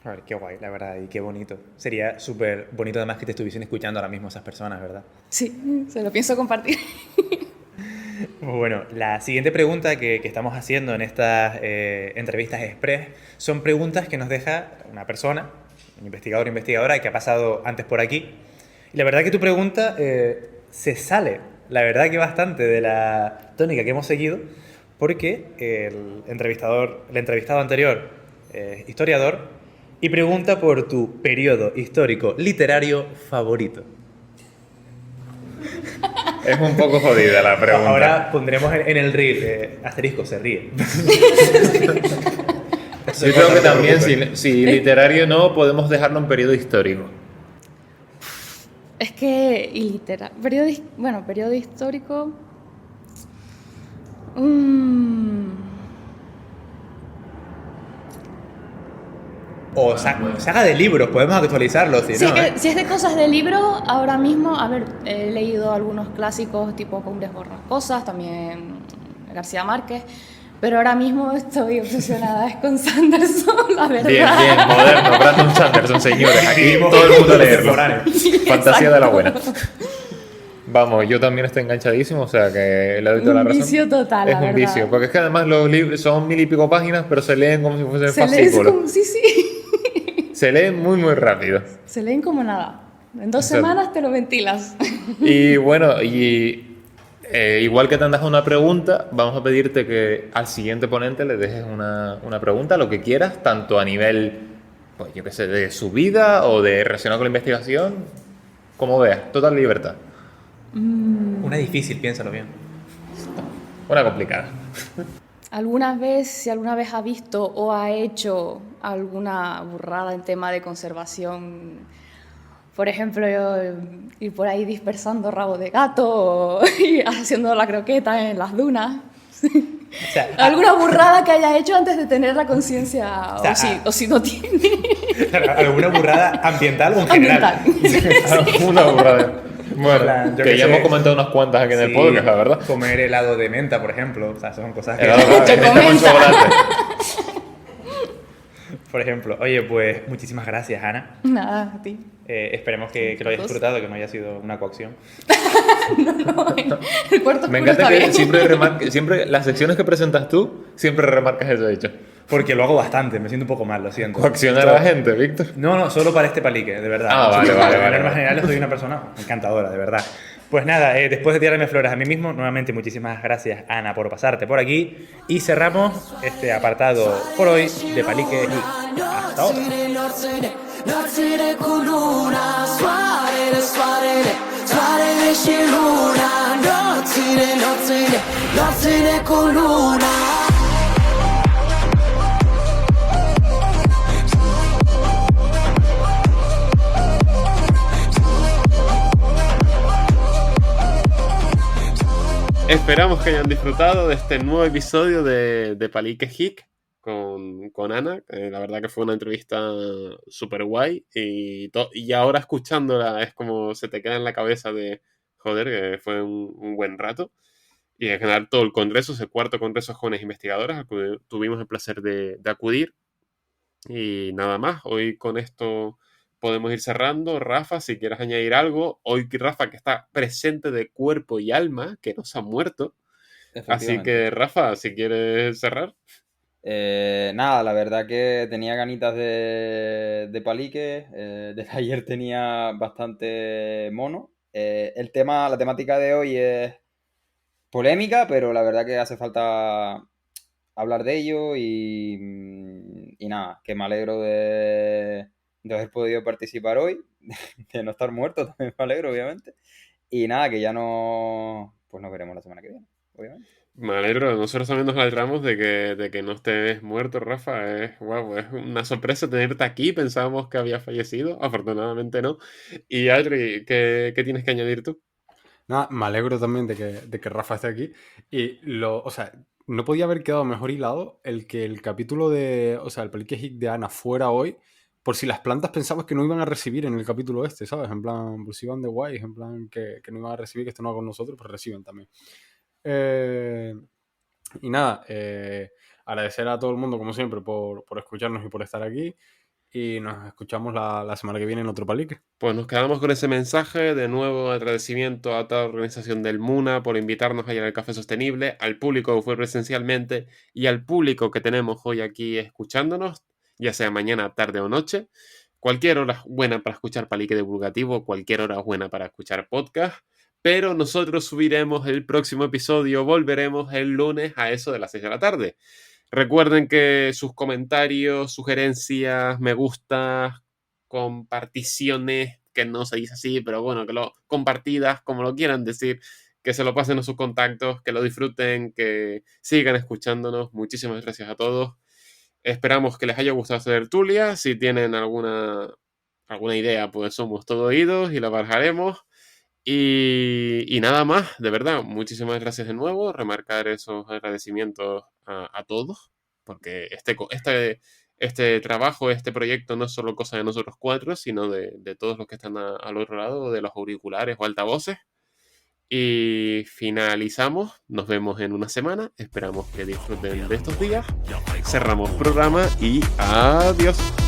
A ver, qué guay, la verdad, y qué bonito. Sería súper bonito además que te estuviesen escuchando ahora mismo esas personas, ¿verdad? Sí, se lo pienso compartir. Bueno, la siguiente pregunta que estamos haciendo en estas entrevistas express son preguntas que nos deja una persona, un investigador o investigadora que ha pasado antes por aquí. Y la verdad que tu pregunta se sale, la verdad que bastante de la tónica que hemos seguido, porque el entrevistado anterior es historiador y pregunta por tu periodo histórico literario favorito. Es un poco jodida la pregunta. Ahora pondremos en el reel, asterisco, se ríe. Yo creo que también, si literario no, podemos dejarlo en periodo histórico. Es que, periodo histórico. O saga de libros, podemos actualizarlo. Si Si es de cosas de libro, ahora mismo, a ver, he leído algunos clásicos tipo Cumbres Borrascosas, también García Márquez, pero ahora mismo estoy obsesionada es con Sanderson, la verdad. Bien, moderno, Brandon Sanderson, señores. Aquí todo el mundo a leerlo. Fantasía de la buena. Vamos, yo también estoy enganchadísimo, o sea que le doy toda la razón. Un vicio total, es la un verdad. vicio, porque es que además los libros son 1000 y pico páginas, pero se leen como si fuesen fascículos. Sí. Se leen muy, muy rápido. Se leen como nada. En 2 semanas te lo ventilas. Y bueno, igual que te han dejado una pregunta, vamos a pedirte que al siguiente ponente le dejes una pregunta, lo que quieras, tanto a nivel, pues yo qué sé, de su vida o de relacionado con la investigación, como veas, total libertad. Una difícil, piénsalo bien. Una complicada. Si alguna vez ha visto o ha hecho alguna burrada en tema de conservación, por ejemplo, ir por ahí dispersando rabo de gato o ir haciendo la croqueta en las dunas. O sea, Alguna burrada que haya hecho antes de tener la conciencia, o si no tiene. ¿alguna burrada ambiental o en general? Una burrada. Bueno, Yo que qué ya sé. hemos comentado unas cuantas aquí en el Sí, podcast, la verdad. Comer helado de menta, por ejemplo. O sea, son cosas que... Helado de Chocolate. con chocolate. Por ejemplo, oye, pues muchísimas gracias, Ana. Nada, a ti. Esperemos que lo hayas disfrutado, que no haya sido una coacción. El cuarto Me oscuro encanta está que bien. siempre las secciones que presentas tú, siempre remarcas eso hecho. Porque lo hago bastante, me siento un poco mal, lo siento. Coaccionar a la gente, Víctor. No, solo para este palique, de verdad. Ah, vale, vale, En vale. normas generales soy una persona encantadora, de verdad. Pues nada, después de tirarme flores a mí mismo, nuevamente muchísimas gracias, Ana, por pasarte por aquí. Y cerramos este apartado por hoy de Palique y hasta ahora. Notsire kuluna, suarele shiluna, notsire kuluna. Esperamos que hayan disfrutado de este nuevo episodio de Palique Hic con Ana. La verdad que fue una entrevista súper guay y ahora escuchándola es como se te queda en la cabeza de, joder, que fue un buen rato. Y en general todo el congreso, ese cuarto congreso de jóvenes investigadores, al que tuvimos el placer de acudir. Y nada más, hoy con esto podemos ir cerrando. Rafa, si quieres añadir algo. Hoy Rafa que está presente de cuerpo y alma, que no se ha muerto. Así que Rafa, si quieres cerrar. Nada, la verdad que tenía ganitas de palique. Desde ayer tenía bastante mono. La temática de hoy es polémica, pero la verdad que hace falta hablar de ello y nada, que me alegro de haber podido participar hoy, de no estar muerto, también me alegro, obviamente. Y nada, que ya no, pues nos veremos la semana que viene, obviamente. Me alegro, nosotros también nos alegramos de que no estés muerto, Rafa. Guau, es una sorpresa tenerte aquí. Pensábamos que había fallecido, afortunadamente no. Y Adri, ¿qué tienes que añadir tú? Nada, me alegro también de que Rafa esté aquí. Y o sea, no podía haber quedado mejor hilado el que el capítulo o sea, el Pelique Hit de Ana fuera hoy, por si las plantas pensabas que no iban a recibir en el capítulo este, ¿sabes? En plan, pues iban de guays, en plan que no iban a recibir, que esto no va con nosotros, pues reciben también. Y nada, agradecer a todo el mundo, como siempre, por escucharnos y por estar aquí. Y nos escuchamos la semana que viene en otro Palique. Pues nos quedamos con ese mensaje. De nuevo, agradecimiento a toda la organización del MUNA por invitarnos a ir al Café Sostenible, al público que fue presencialmente y al público que tenemos hoy aquí escuchándonos, ya sea mañana, tarde o noche. Cualquier hora es buena para escuchar Palique Divulgativo, cualquier hora es buena para escuchar podcast. Pero nosotros subiremos el próximo episodio, volveremos el lunes a eso de las 6 de la tarde. Recuerden que sus comentarios, sugerencias, me gustas, comparticiones, que no se dice así, pero bueno, que lo compartidas, como lo quieran decir, que se lo pasen a sus contactos, que lo disfruten, que sigan escuchándonos. Muchísimas gracias a todos. Esperamos que les haya gustado esta tertulia. Si tienen alguna idea, pues somos todo oídos y la barajaremos. Y nada más, de verdad, muchísimas gracias de nuevo. Remarcar esos agradecimientos a todos, porque este trabajo, este proyecto no es solo cosa de nosotros cuatro, sino de todos los que están al otro lado, de los auriculares o altavoces. Y finalizamos, nos vemos en una semana, esperamos que disfruten de estos días. Cerramos programa y adiós.